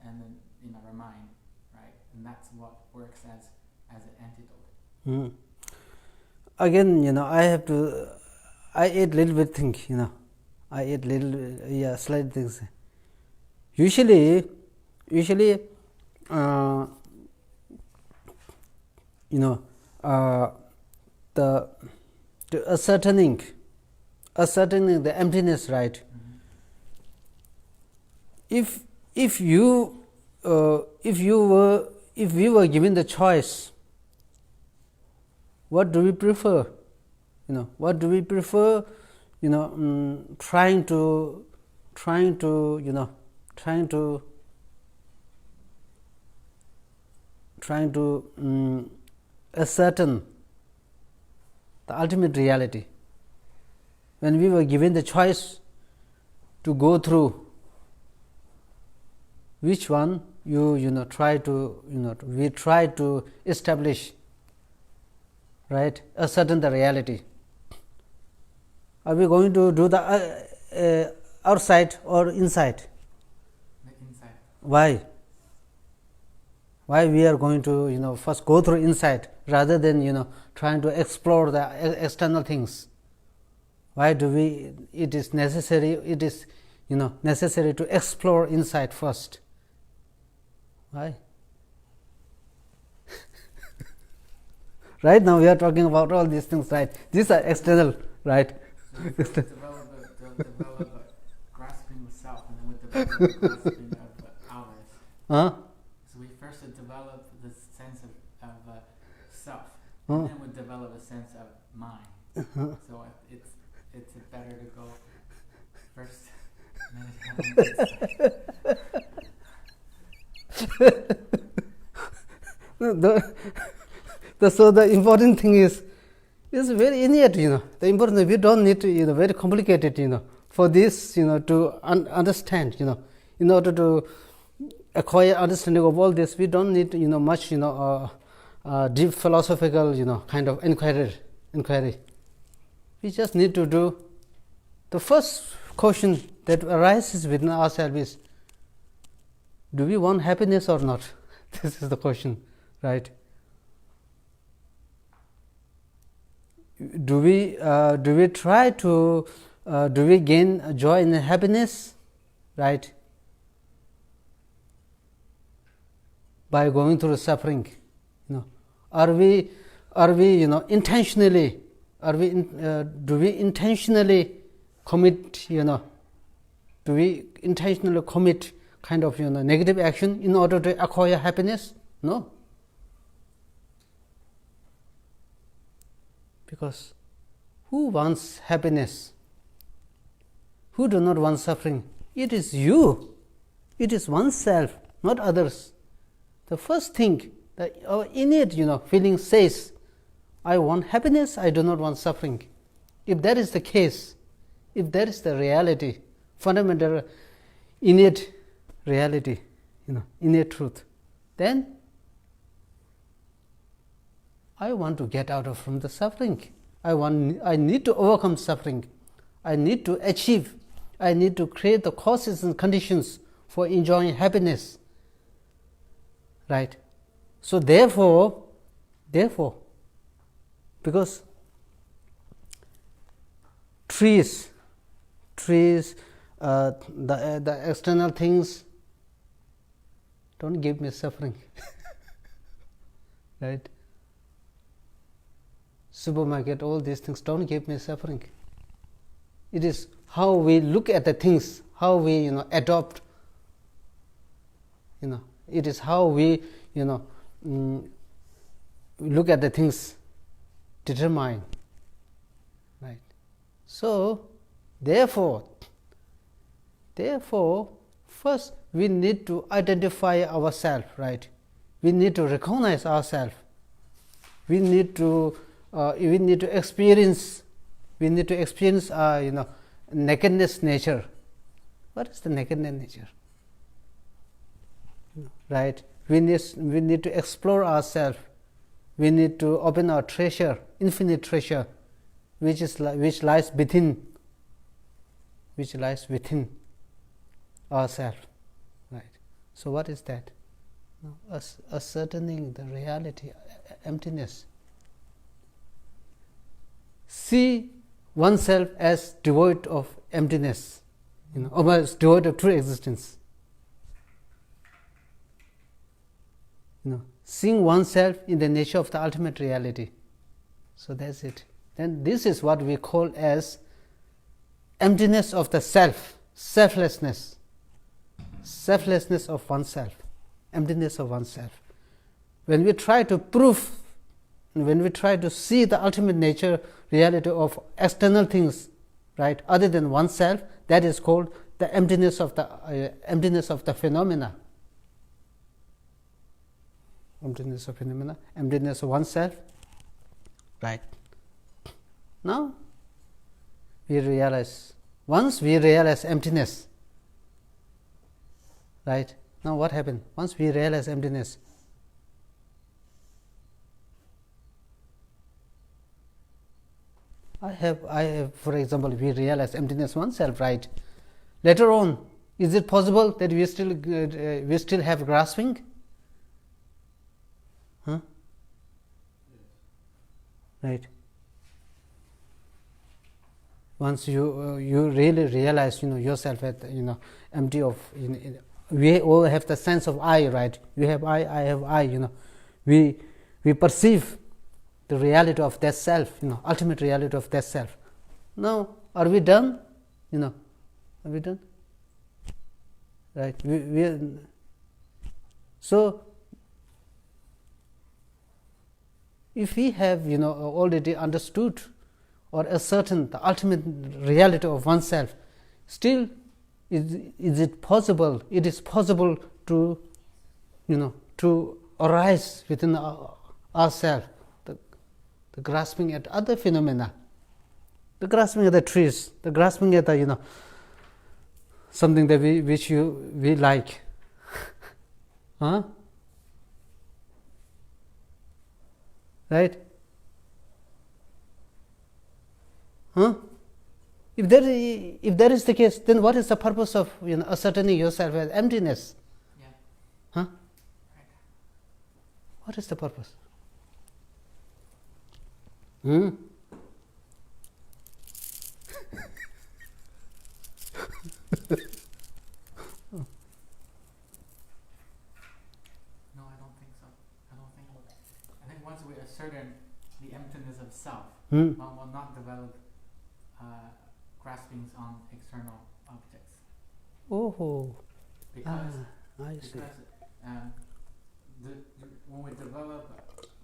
and then in our mind, right? And that's what works as an antidote. Again, I add little bit think, I add little, slight things. Usually, the ascertaining the emptiness, right? If we were given the choice, what do we prefer? What do we prefer? Trying to ascertain the ultimate reality. When we were given the choice to go through, which one we try to establish, right? Ascertain the reality. Are we going to do the outside or inside? The inside. Why? Why we are going to first go through inside rather than trying to explore the external things? Why do we? It is necessary to explore inside first. Why? Right now we are talking about all these things, right? These are external, right? So we first develop a grasping of self, and then we develop a grasping of others. So we first develop the sense of self, and then we develop a sense of mind. So it's better to go first meditate on So the important thing is very innate, The important thing, we don't need to, very complicated, for this, to understand, in order to acquire understanding of all this, we don't need, much, deep philosophical, kind of inquiry. We just need to do the first question that arises within ourselves is, do we want happiness or not? This is the question, right? Do we try to do we gain joy and happiness, right, by going through suffering? Are we intentionally? Do we intentionally commit? Do we intentionally commit kind of negative action in order to acquire happiness? No. Because who wants happiness? Who do not want suffering? It is you. It is oneself, not others. The first thing that our innate, feeling says, I want happiness, I do not want suffering. If that is the case, if that is the reality, fundamental, innate reality, innate truth, then I want to get out of from the suffering. I need to overcome suffering. I need to achieve. I need to create the causes and conditions for enjoying happiness. Right? So therefore, because trees, the external things don't give me suffering. Right? Supermarket, all these things don't give me suffering. It is how we look at the things, how we adopt. It is how we look at the things determine. Right. So therefore, first we need to identify ourselves. Right. We need to recognize ourselves. We need to experience. We need to experience nakedness nature. What is the nakedness nature? Right? We need to explore ourselves. We need to open our treasure, infinite treasure, which lies within ourselves. Right? So what is that? Ascertaining the reality, emptiness. See oneself as devoid of emptiness, or as devoid of true existence. Seeing oneself in the nature of the ultimate reality. So that's it. Then this is what we call as emptiness of the self, selflessness of oneself, emptiness of oneself. When we try to prove, when we try to see the ultimate nature, reality of external things, right, other than oneself, that is called the emptiness of the phenomena. Emptiness of phenomena, emptiness of oneself. Right. Now we realize, once we realize emptiness, right, now what happened? Once we realize emptiness, I have, for example, we realize emptiness oneself, right? Later on, is it possible that we still have grasping? Huh? Right. Once you really realize yourself at empty of we all have the sense of I, right? You have I have I. We perceive the reality of that self, ultimate reality of that self. Now, are we done? Are we done? Right. So if we have already understood or ascertain the ultimate reality of oneself, still is it possible? It is possible to, to arise within ourselves, the grasping at other phenomena, the grasping at the trees, the grasping at the, something that we like. Huh? Right? Huh? If that is the case, then what is the purpose of ascertaining yourself as emptiness? Yeah. Huh? Right. What is the purpose? No, I don't think so. I think once we ascertain the emptiness of self, one will not develop graspings on external objects. Oh, Because I see. When we develop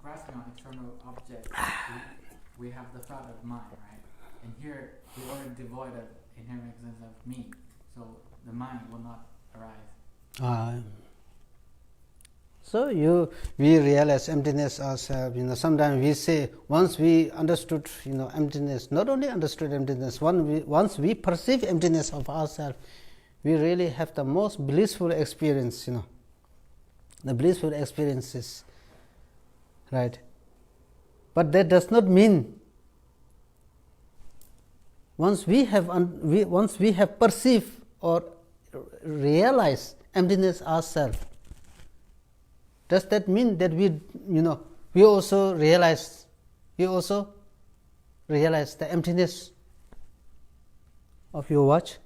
grasping on external objects, we have the thought of mind, right? And here we are devoid of inherent existence of me, so the mind will not arise. So we realize emptiness ourselves. Sometimes we say, once we understood emptiness, not only understood emptiness, once we perceive emptiness of ourselves, we really have the most blissful experience. The blissful experiences, right? But that does not mean once we have perceived or realized emptiness ourselves, does that mean that we also realize the emptiness of your watch,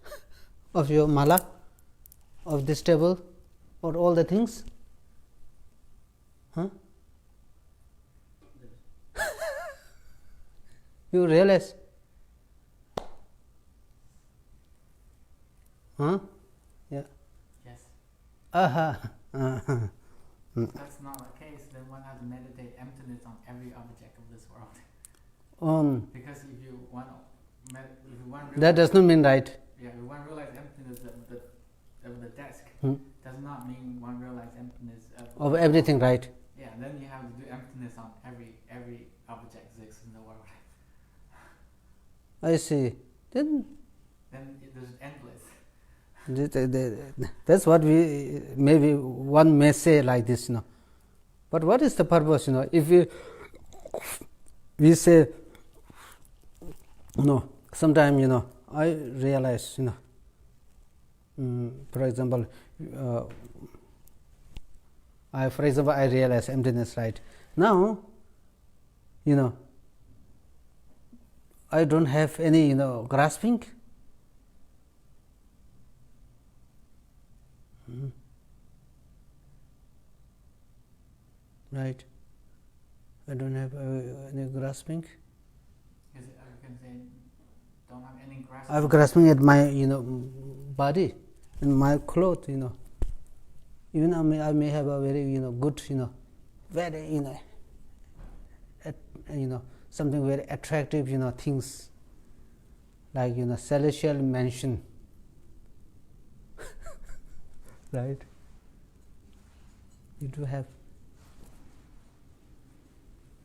of your mala, of this table, or all the things? Huh? You realize? Huh? Yeah. Yes. If that's not the case, then one has to meditate emptiness on every object of this world. Because if you want that does not mean right. Yeah, if one realize emptiness of the desk, does not mean one realize emptiness of everything, right? Yeah, then you have to do emptiness on every object exists in the world. I see. Then it is endless. That's what one may say like this, But what is the purpose, If we say, sometime, I realize, for example, I realize emptiness, right? Now, I don't have any, grasping. Right. I don't have any grasping. You can say, don't have any grasping. I have grasping at my body and my clothes. Even I may have a very good very something very attractive things like celestial mansion. Right? You do have.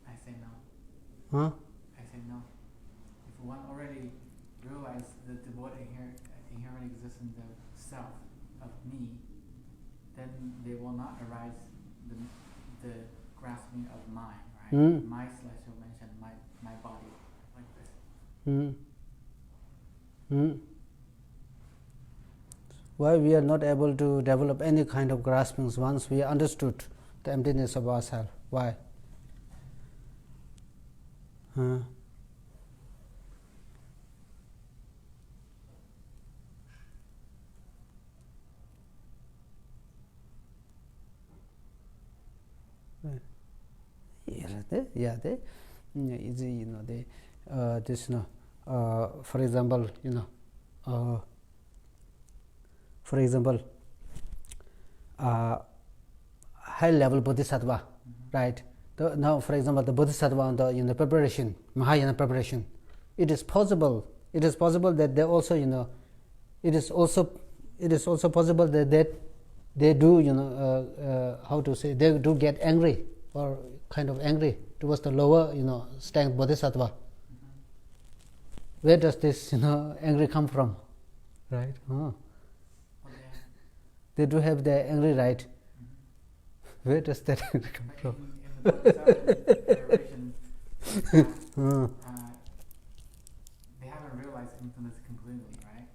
I say no. Huh? I say no. If one already realized the devoid inherent existence of self, of me, then they will not arise the grasping of mind, right? My celestial mansion, my body, like this. Why we are not able to develop any kind of graspings once we understood the emptiness of ourselves? Why? For example, high level bodhisattva, right? Now, for example, the bodhisattva on the preparation, Mahayana preparation, it is possible that they also, it is also possible that they do, how to say, they do get angry or kind of angry towards the lower, strength bodhisattva. Where does this, angry come from? Right? They do have their angry, right? Where does that angry come from? In the Declaration, they haven't realized emptiness completely, right?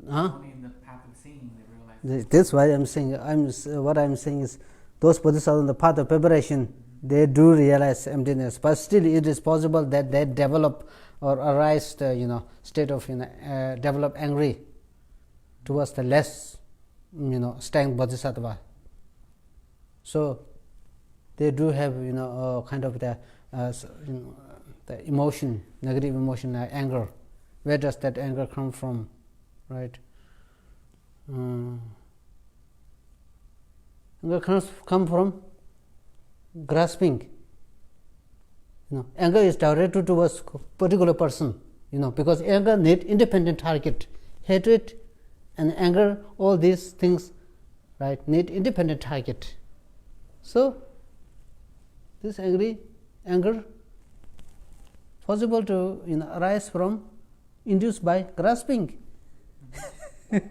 Only in the path of seeing they realize. That's why I'm saying. What I'm saying is, those bodhisattvas on the path of preparation, they do realize emptiness, but still it is possible that they develop or arise the state of develop angry towards the less strength bodhisattva. So they do have kind of the emotion, negative emotion, anger. Where does that anger come from, right? Anger come from grasping. Anger is directed towards particular person, because anger need independent target. Hatred and anger, all these things, right, need independent target. So this anger possible to arise from, induced by grasping.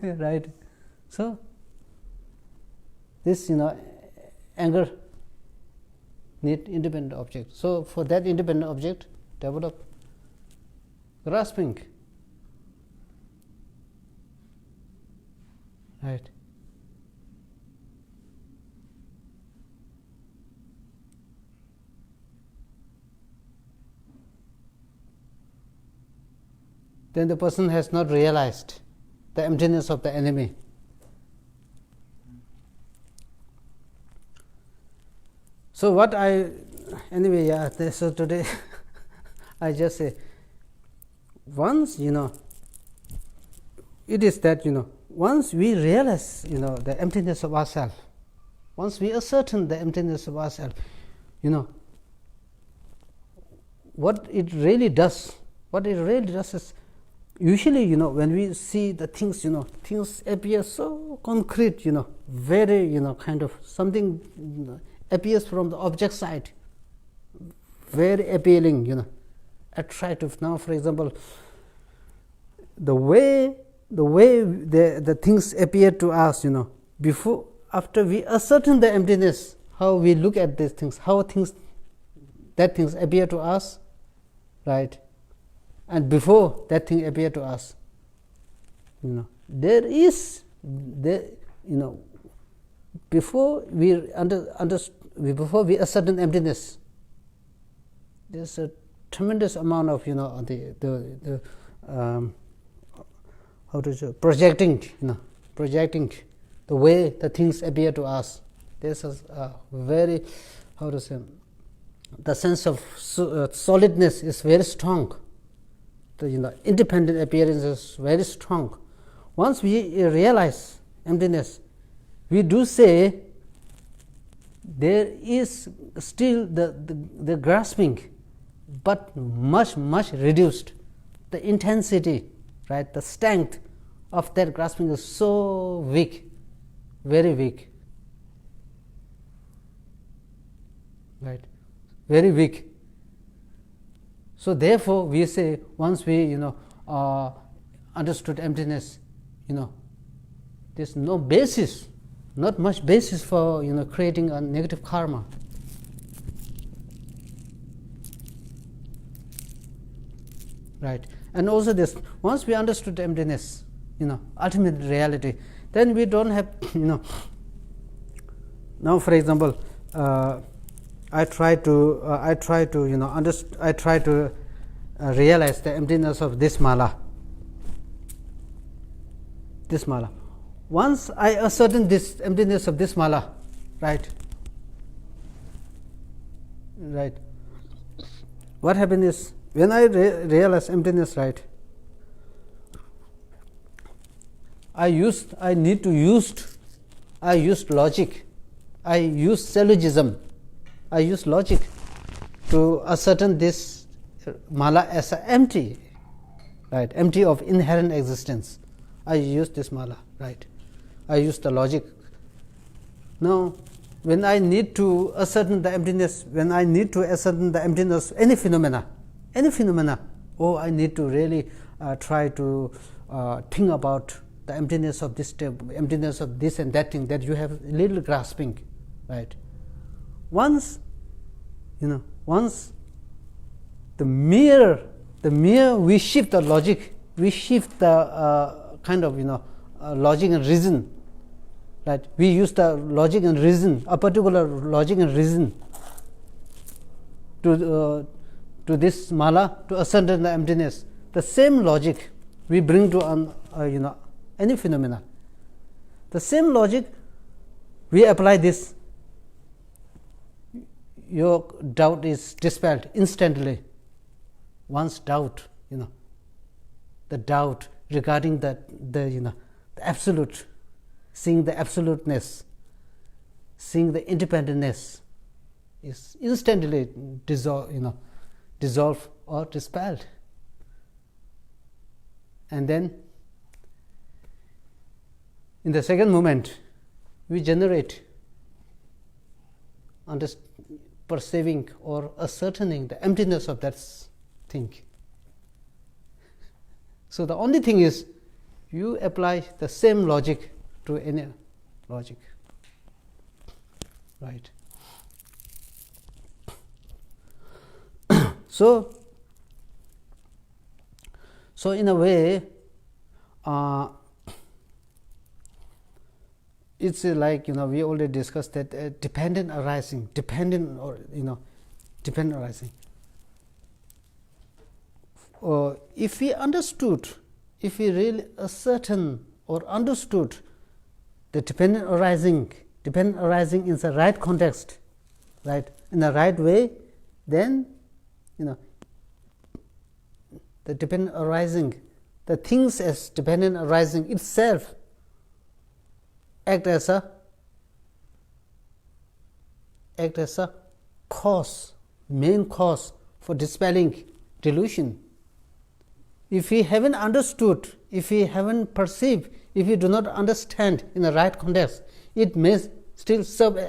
Right? So this anger need independent object. So for that independent object, develop grasping. Right? Then the person has not realized the emptiness of the enemy. So what so today I just say, once it is that once we realize the emptiness of ourselves, once we ascertain the emptiness of ourselves, what it really does is, usually when we see the things, things appear so concrete, very kind of something appears from the object side, very appealing, attractive. Now, for example, the way the things appear to us, before, after we ascertain the emptiness, how we look at these things, how things appear to us, right? And before that thing appear to us, before we before we ascertain emptiness, there's a tremendous amount of the how to say, projecting the way the things appear to us. There's a very, how to say, the sense of solidness is very strong. The independent appearance is very strong. Once we realize emptiness, we do say there is still the grasping, but much reduced. The intensity, right, the strength of that grasping is so weak, very weak, right, very weak. So therefore we say, once we understood emptiness, there's no basis, not much basis for creating a negative karma. Right? And also this, once we understood emptiness, ultimate reality, then we don't have, now for example, I try to realize the emptiness of this mala. Once I ascertain this emptiness of this mala, right, what happens is, when I realize emptiness, right, I used logic, I used syllogism, I used logic to ascertain this mala as empty, right? Empty of inherent existence. I use this mala, right? I use the logic. Now, when I need to ascertain the emptiness, any phenomena, oh, I need to really try to think about the emptiness of this, emptiness of this and that thing, that you have little grasping, right? Once the mere we shift the logic, we shift the kind of logic and reason, right? We use the logic and reason, a particular logic and reason to this mala to ascertain the emptiness. The same logic we bring to any phenomena. The same logic we apply this. Your doubt is dispelled instantly. Once doubt, the doubt regarding the absolute, seeing the absoluteness, seeing the independentness, is instantly dissolved or dispelled. And then in the second moment we generate perceiving or ascertaining the emptiness of that thing. So the only thing is you apply the same logic to any logic, right? So in a way, it's like we already discussed that dependent arising. If we really ascertain or understood the dependent arising in the right context, right, in the right way, then the dependent arising, the things as dependent arising itself act as a cause, main cause for dispelling delusion. If we haven't understood, if we haven't perceived, if we do not understand in the right context, it may still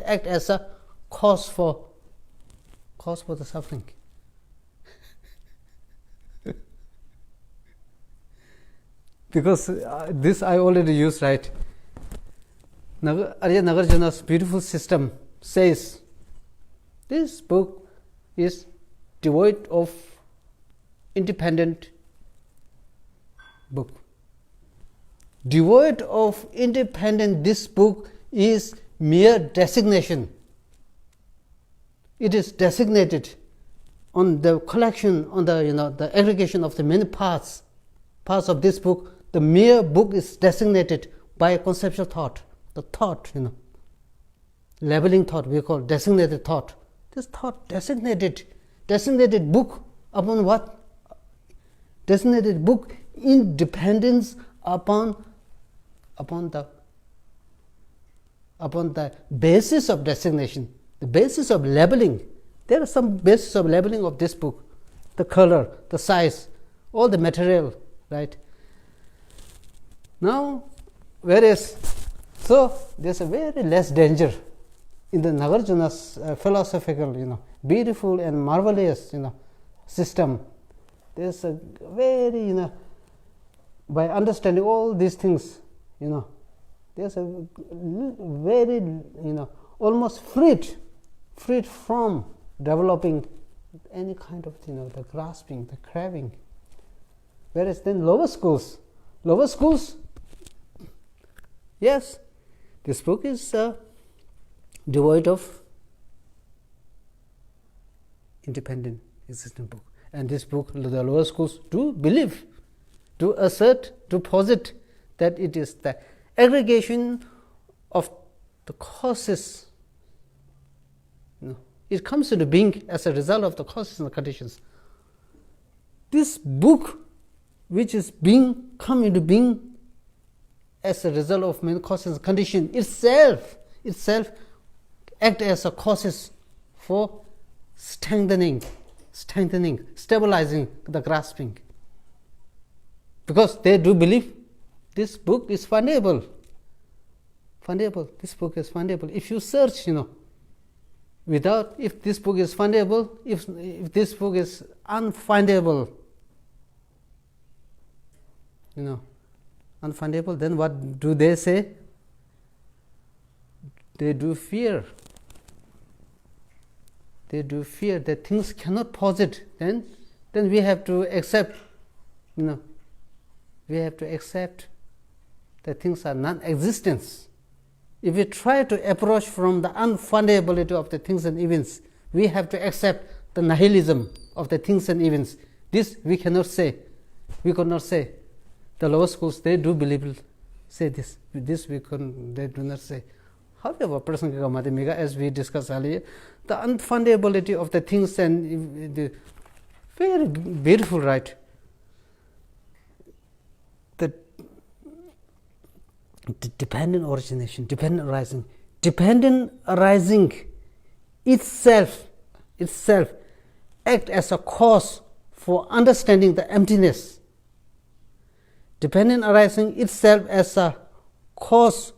act as a cause for the suffering. Because this I already used, right? Arya Nagarjuna's beautiful system says this book is devoid of independent book. Devoid of independent, this book is mere designation. It is designated on the collection, on the aggregation of the many parts of this book. The mere book is designated by a conceptual thought. The thought, labeling thought, we call designated thought. This thought designated book upon what? Designated book in dependence upon the basis of designation, the basis of labeling. There are some basis of labeling of this book, the color, the size, all the material, right? Now, so there's a very less danger in the Nagarjuna's philosophical, beautiful and marvelous, system. There's a very, by understanding all these things, there's a very, almost freed from developing any kind of, the grasping, the craving. Whereas then lower schools, yes, this book is devoid of independent existent book. And this book, the lower schools do believe, to assert, to posit that it is the aggregation of the causes. It comes into being as a result of the causes and the conditions. This book, which is come into being as a result of many causes and conditions, itself act as a causes for strengthening, stabilizing the grasping. because they do believe this book is findable. This book is findable. If you search, without, if this book is findable, if this book is unfindable, unfindable, then what do they say? They do fear. They do fear that things cannot posit. Then we have to accept, we have to accept that things are non-existence. If we try to approach from the unfindability of the things and events, we have to accept the nihilism of the things and events. This we cannot say. We could not say. The lower schools, they do believe, say this. This they do not say. However, Prasangika Madhyamika, as we discussed earlier, the unfindability of the things and the very beautiful, right? The dependent origination, dependent arising itself act as a cause for understanding the emptiness. Dependent arising itself as a cause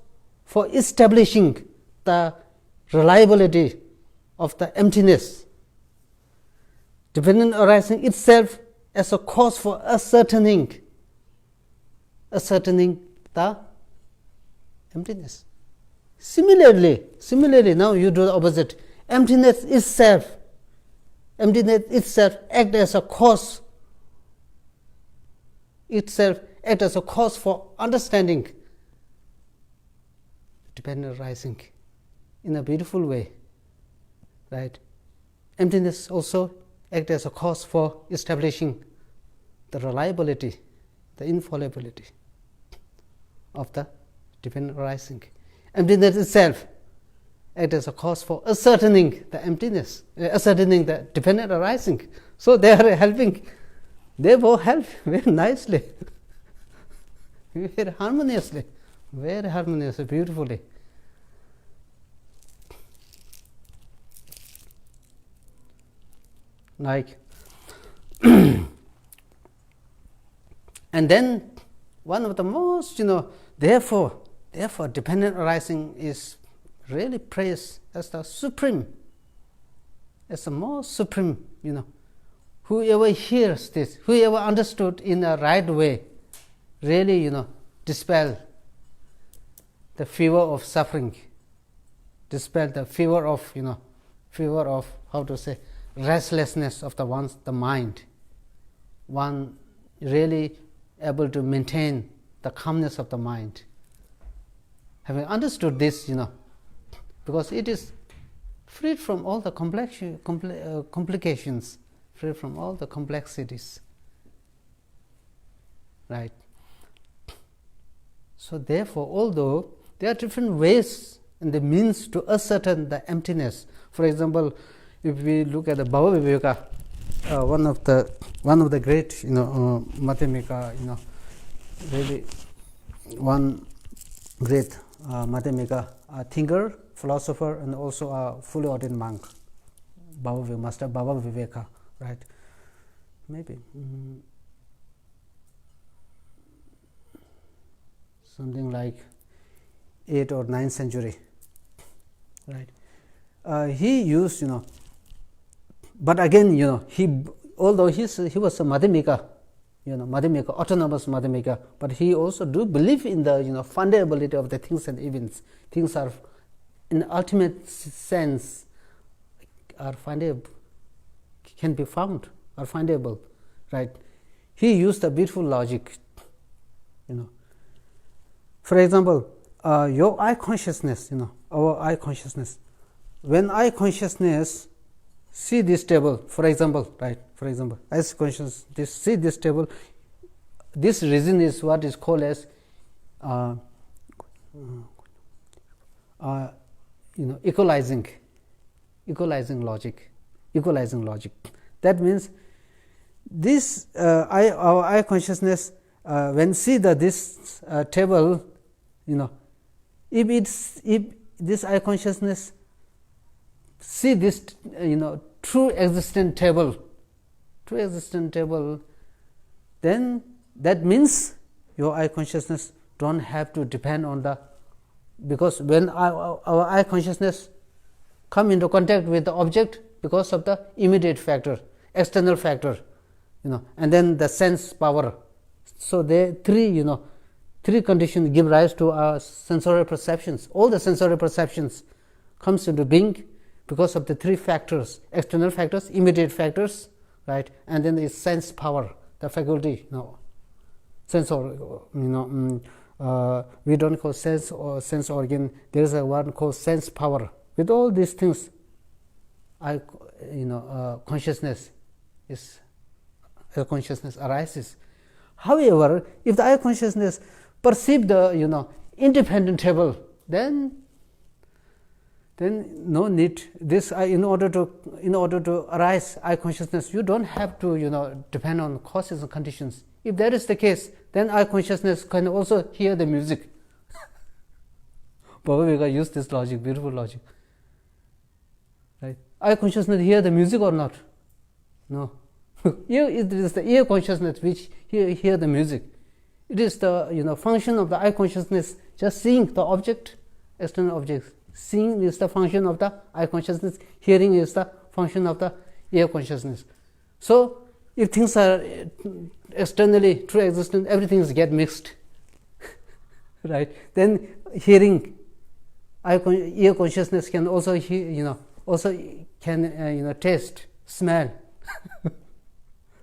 for establishing the reliability of the emptiness. Dependent arising itself as a cause for ascertaining the emptiness. Similarly, now you do the opposite. Emptiness itself act as a cause. Act as a cause for understanding dependent arising in a beautiful way, right? Emptiness also act as a cause for establishing the reliability, the infallibility of the dependent arising. Emptiness itself act as a cause for ascertaining the emptiness, ascertaining the dependent arising. So they are helping. They both help very nicely, very harmoniously, beautifully. Like, and then one of the most, therefore dependent arising is really praised as the supreme, as the most supreme, Whoever hears this, whoever understood in a right way, really, dispel the fever of suffering, dispel the fever of, how to say, restlessness of the mind. One really able to maintain the calmness of the mind. Having understood this, because it is freed from all the complications, free from all the complexities, right? So therefore, although there are different ways and the means to ascertain the emptiness. For example, if we look at the Bhava Viveka, one of the great, Madhyamika, really one great Madhyamika thinker, philosopher, and also a fully ordained monk, Master Bhava Viveka, right? Maybe something like 8th or 9th century, right? He used, but again, although he was a Madhyamika, Madhyamika, autonomous Madhyamika, but he also do believe in the fundability of the things and events. Things are, in ultimate sense, are findable, can be found, are findable, right? He used a beautiful logic, For example, your eye consciousness, our eye consciousness. When eye consciousness see this table, for example, eye consciousness, see this table, this region is what is called as equalizing logic. That means this our eye consciousness, when see this table, if this eye consciousness see this true existent table, then that means your eye consciousness don't have to depend on the, because when our eye consciousness come into contact with the object because of the immediate factor, external factor, and then the sense power. So they three conditions give rise to our sensorial perceptions. All the sensorial perceptions comes into being because of the three factors: external factors, immediate factors, right, and then the sense power, the faculty, sense or we don't call sense or sense organ. There is a one called sense power. With all these things, consciousness arises. However, if the eye consciousness perceive the independent table, then no need this. In order to arise eye consciousness, you don't have to depend on causes and conditions. If that is the case, then eye consciousness can also hear the music. Baba Vega used this logic, beautiful logic. Right? Eye consciousness hear the music or not? No. It is the ear consciousness which hear the music. It is the function of the eye consciousness just seeing the object, external objects. Seeing is the function of the eye consciousness. Hearing is the function of the ear consciousness. So, if things are externally true existent, everything get mixed, right? Then hearing, ear consciousness can also hear, also can taste, smell.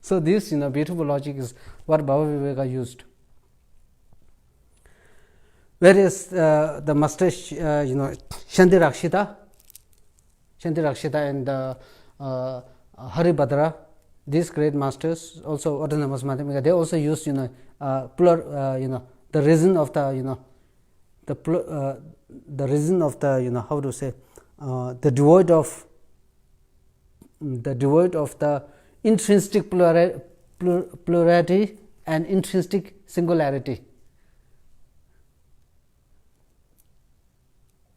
So this beautiful logic is what Baba Viveka used. Whereas the master Shanti Rakshita and Haribhadra, these great masters, also autonomous Madhyamika, they also used the reason of the the reason of the how to say the devoid of the intrinsic plurality and intrinsic singularity,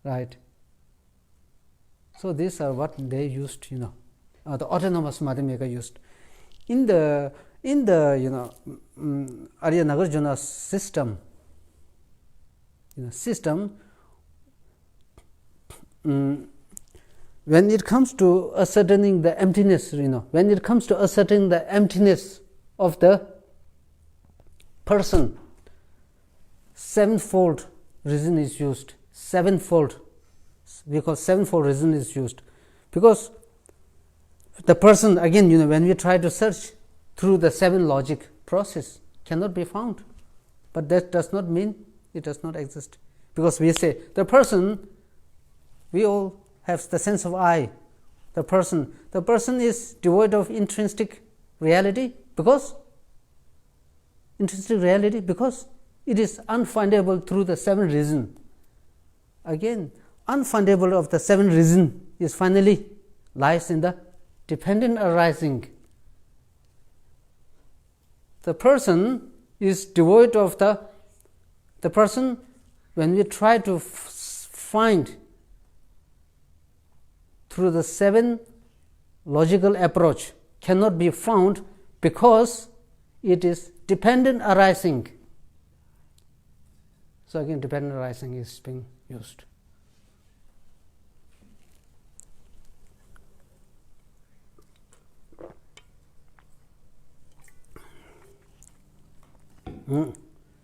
right? So these are what they used, the autonomous Madhyamika used. In the Arya Nagarjuna system, when it comes to ascertaining the emptiness, when it comes to ascertaining the emptiness of the person, sevenfold reason is used. Sevenfold, because sevenfold reason is used, because the person, again, when we try to search through the seven logic process, cannot be found. But that does not mean it does not exist, because we say the person, we all have the sense of I. The person is devoid of intrinsic reality because it is unfindable through the seven reason. Again, unfindable of the seven reason is finally lies in the dependent arising. The person is devoid of the person, when we try to find through the seven logical approach, cannot be found because it is dependent arising. So again, dependent arising is being used.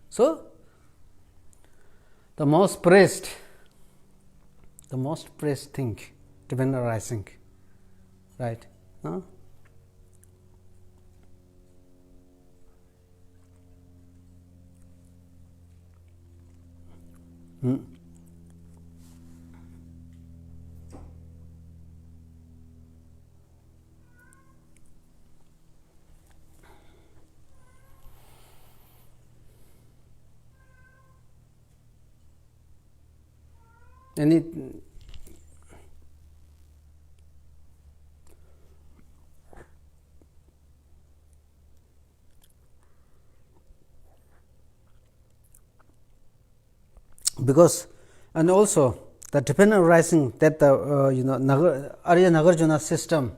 So the most praised thing, dependent arising, right? And it because, and also the dependent arising that the Arya Nagarjuna system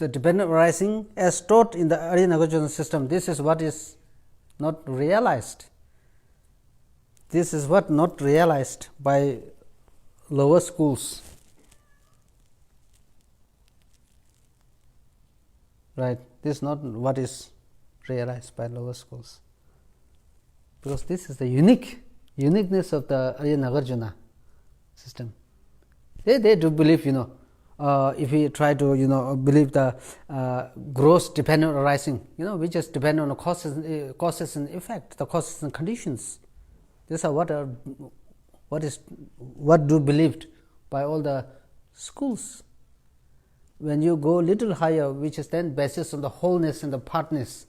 the dependent arising as taught in the Arya Nagarjuna system. This is what is not realized. This is what not realized by lower schools. Right, this is not what is realized by lower schools, because this is the uniqueness of the Arya Nagarjuna system. They do believe, if we try to believe the gross dependent arising, we just depend on the causes and effect, the causes and conditions. These are what do believed by all the schools. When you go little higher, which is then basis on the wholeness and the partness,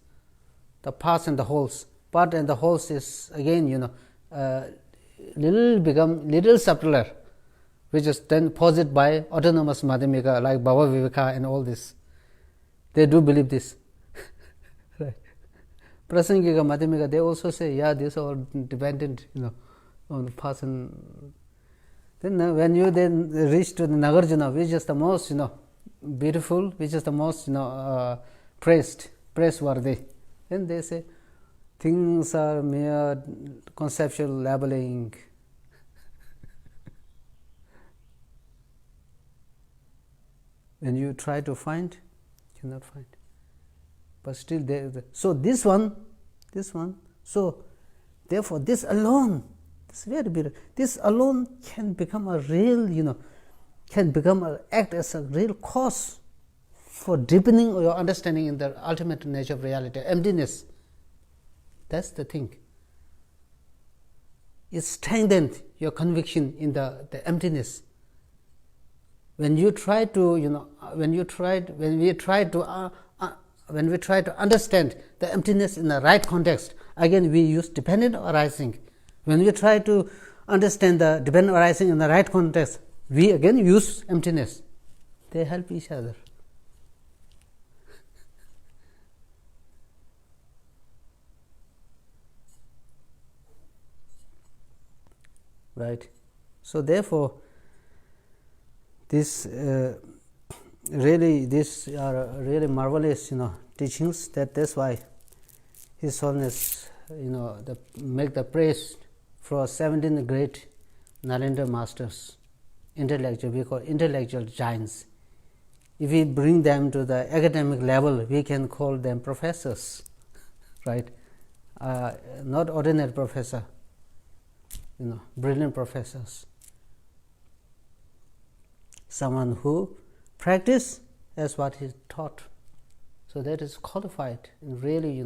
the parts and the wholes. Part and the wholes is again little subtler, which is then posited by autonomous Madhyamika like Bhava Viveka and all this. They do believe this. Right. Prasangika Madhyamika, they also say, yeah, this is all dependent, on the person. Then when you then reach to the Nagarjuna, which is the most, beautiful, which is the most, praiseworthy, then they say, things are mere conceptual labeling. When you try to find, you cannot find. But still there. So this one. So therefore, this alone, this very beautiful. This alone can become a real, act as a real cause for deepening your understanding in the ultimate nature of reality, emptiness. That's the thing. It strengthens your conviction in the emptiness. When you try to, when we try to understand the emptiness in the right context, again we use dependent arising. When we try to understand the dependent arising in the right context, we again use emptiness. They help each other. Right. So therefore, these are really marvelous, teachings. That's why His Holiness, make the praise for 17 great Narendra masters, intellectual. We call intellectual giants. If we bring them to the academic level, we can call them professors, right? Not ordinary professor. Brilliant professors. Someone who practice as what he taught. So that is qualified and really,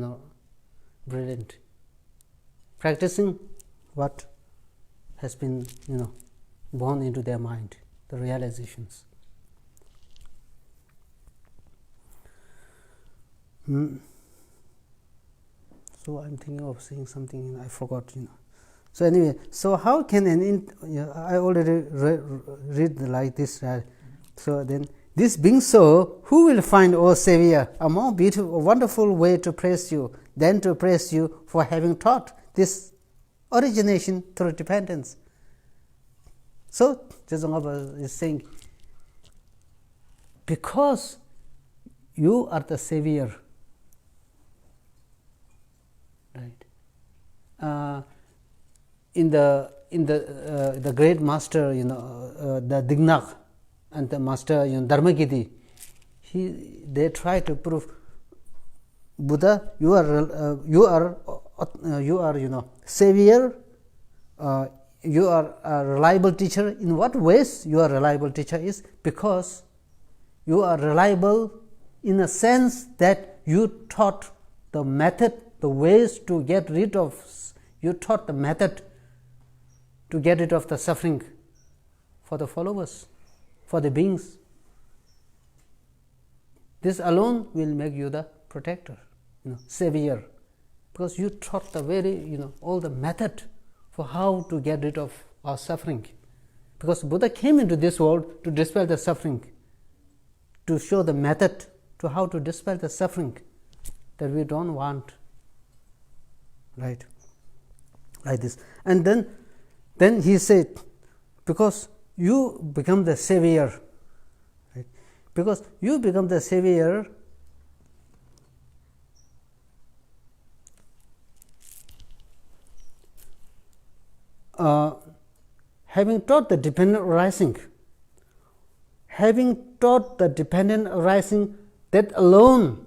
brilliant. Practicing what has been, born into their mind, the realizations. So I'm thinking of saying something, I forgot, So anyway, so how can I already read like this, right? So then, this being so, who will find, O Savior, a more beautiful, wonderful way to praise you than to praise you for having taught this origination through dependence? So, Jezongaba is saying, because you are the Savior, right? In the great master, the Dignak and the master, Dharmakiti, they try to prove, Buddha, you are Savior. You are a reliable teacher. In what ways you are a reliable teacher is because you are reliable in a sense that you taught the method, the ways to get rid of. You taught the method to get rid of the suffering for the followers, for the beings. This alone will make you the protector, Savior, because you taught the very, all the method for how to get rid of our suffering. Because Buddha came into this world to dispel the suffering, to show the method to how to dispel the suffering that we don't want, right? Like this. And then he said, because you become the Savior, right? because you become the savior having taught the dependent arising, that alone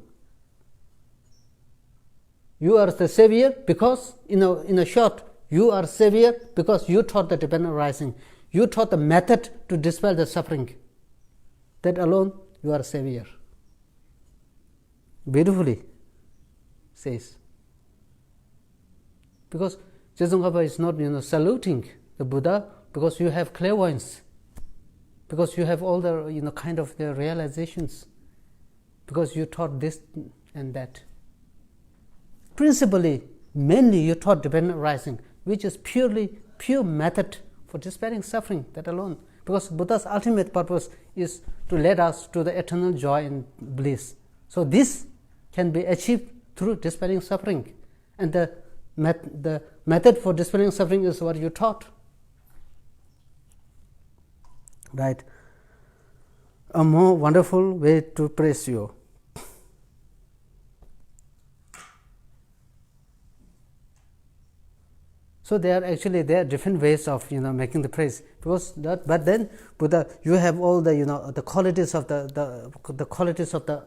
you are the savior, because in a short, you are savior because you taught the dependent arising. You taught the method to dispel the suffering. That alone you are savior. Beautifully says. Because Tsongkhapa is not saluting the Buddha because you have clairvoyance, because you have all the kind of the realizations, because you taught this and that. Principally, mainly you taught dependent arising, which is pure method for dispelling suffering, that alone. Because Buddha's ultimate purpose is to lead us to the eternal joy and bliss. So this can be achieved through dispelling suffering. And the method for dispelling suffering is what you taught. Right? A more wonderful way to praise you. So there are different ways of making the praise, because that, but then Buddha, you have all the the qualities of the qualities of the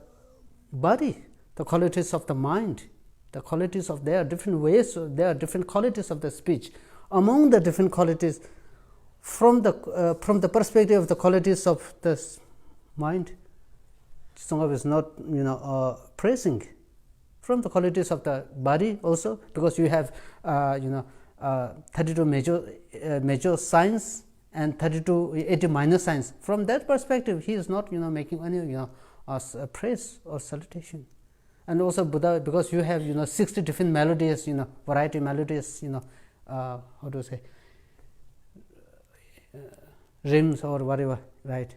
body, the qualities of the mind, the qualities of, there are different ways, there are different qualities of the speech. Among the different qualities, from the perspective of the qualities of the mind, Tsongkhapa is not praising. From the qualities of the body also, because you have 32 major signs and 80 minor signs. From that perspective, he is not making any praise or salutation. And also Buddha, because you have 60 different melodies, variety melodies, how to say, rims or whatever, right?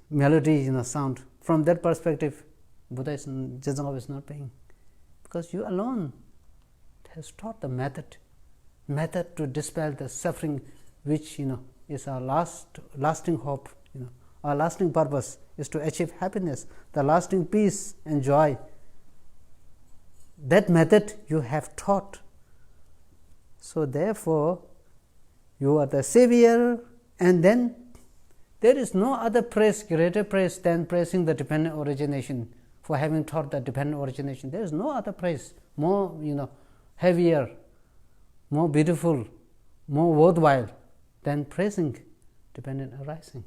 Melody, sound. From that perspective, Buddha is not paying, because you alone has taught the method to dispel the suffering, which is our lasting hope. Our lasting purpose is to achieve happiness, the lasting peace and joy. That method you have taught. So therefore, you are the savior, and then there is no other praise, greater praise than praising the dependent origination. For having taught the dependent origination, there is no other praise more heavier, more beautiful, more worthwhile than praising dependent arising.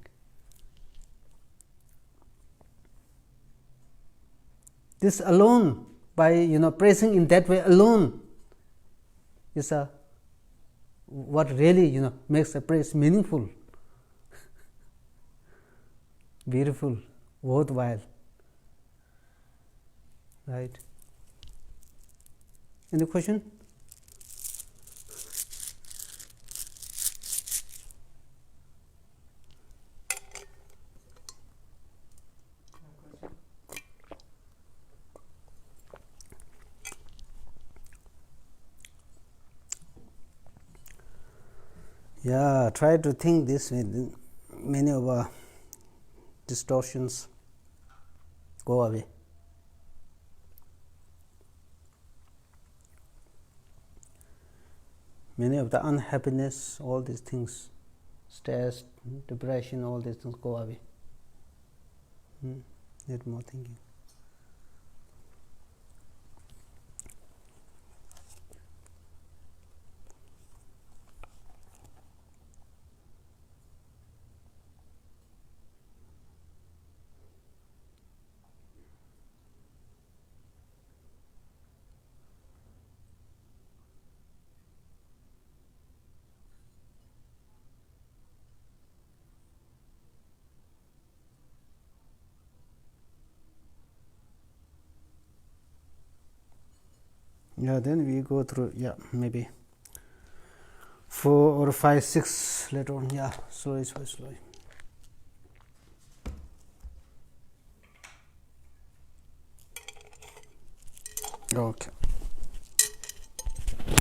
This alone, by praising in that way alone, is what really makes the praise meaningful, beautiful, worthwhile. Right? Any question? Yeah, try to think this way. Many of our distortions go away. Many of the unhappiness, all these things, stress, depression, all these things go away. Need more thinking. Yeah, then we go through, maybe 4 or 5, 6 later on. Yeah, slowly. Okay.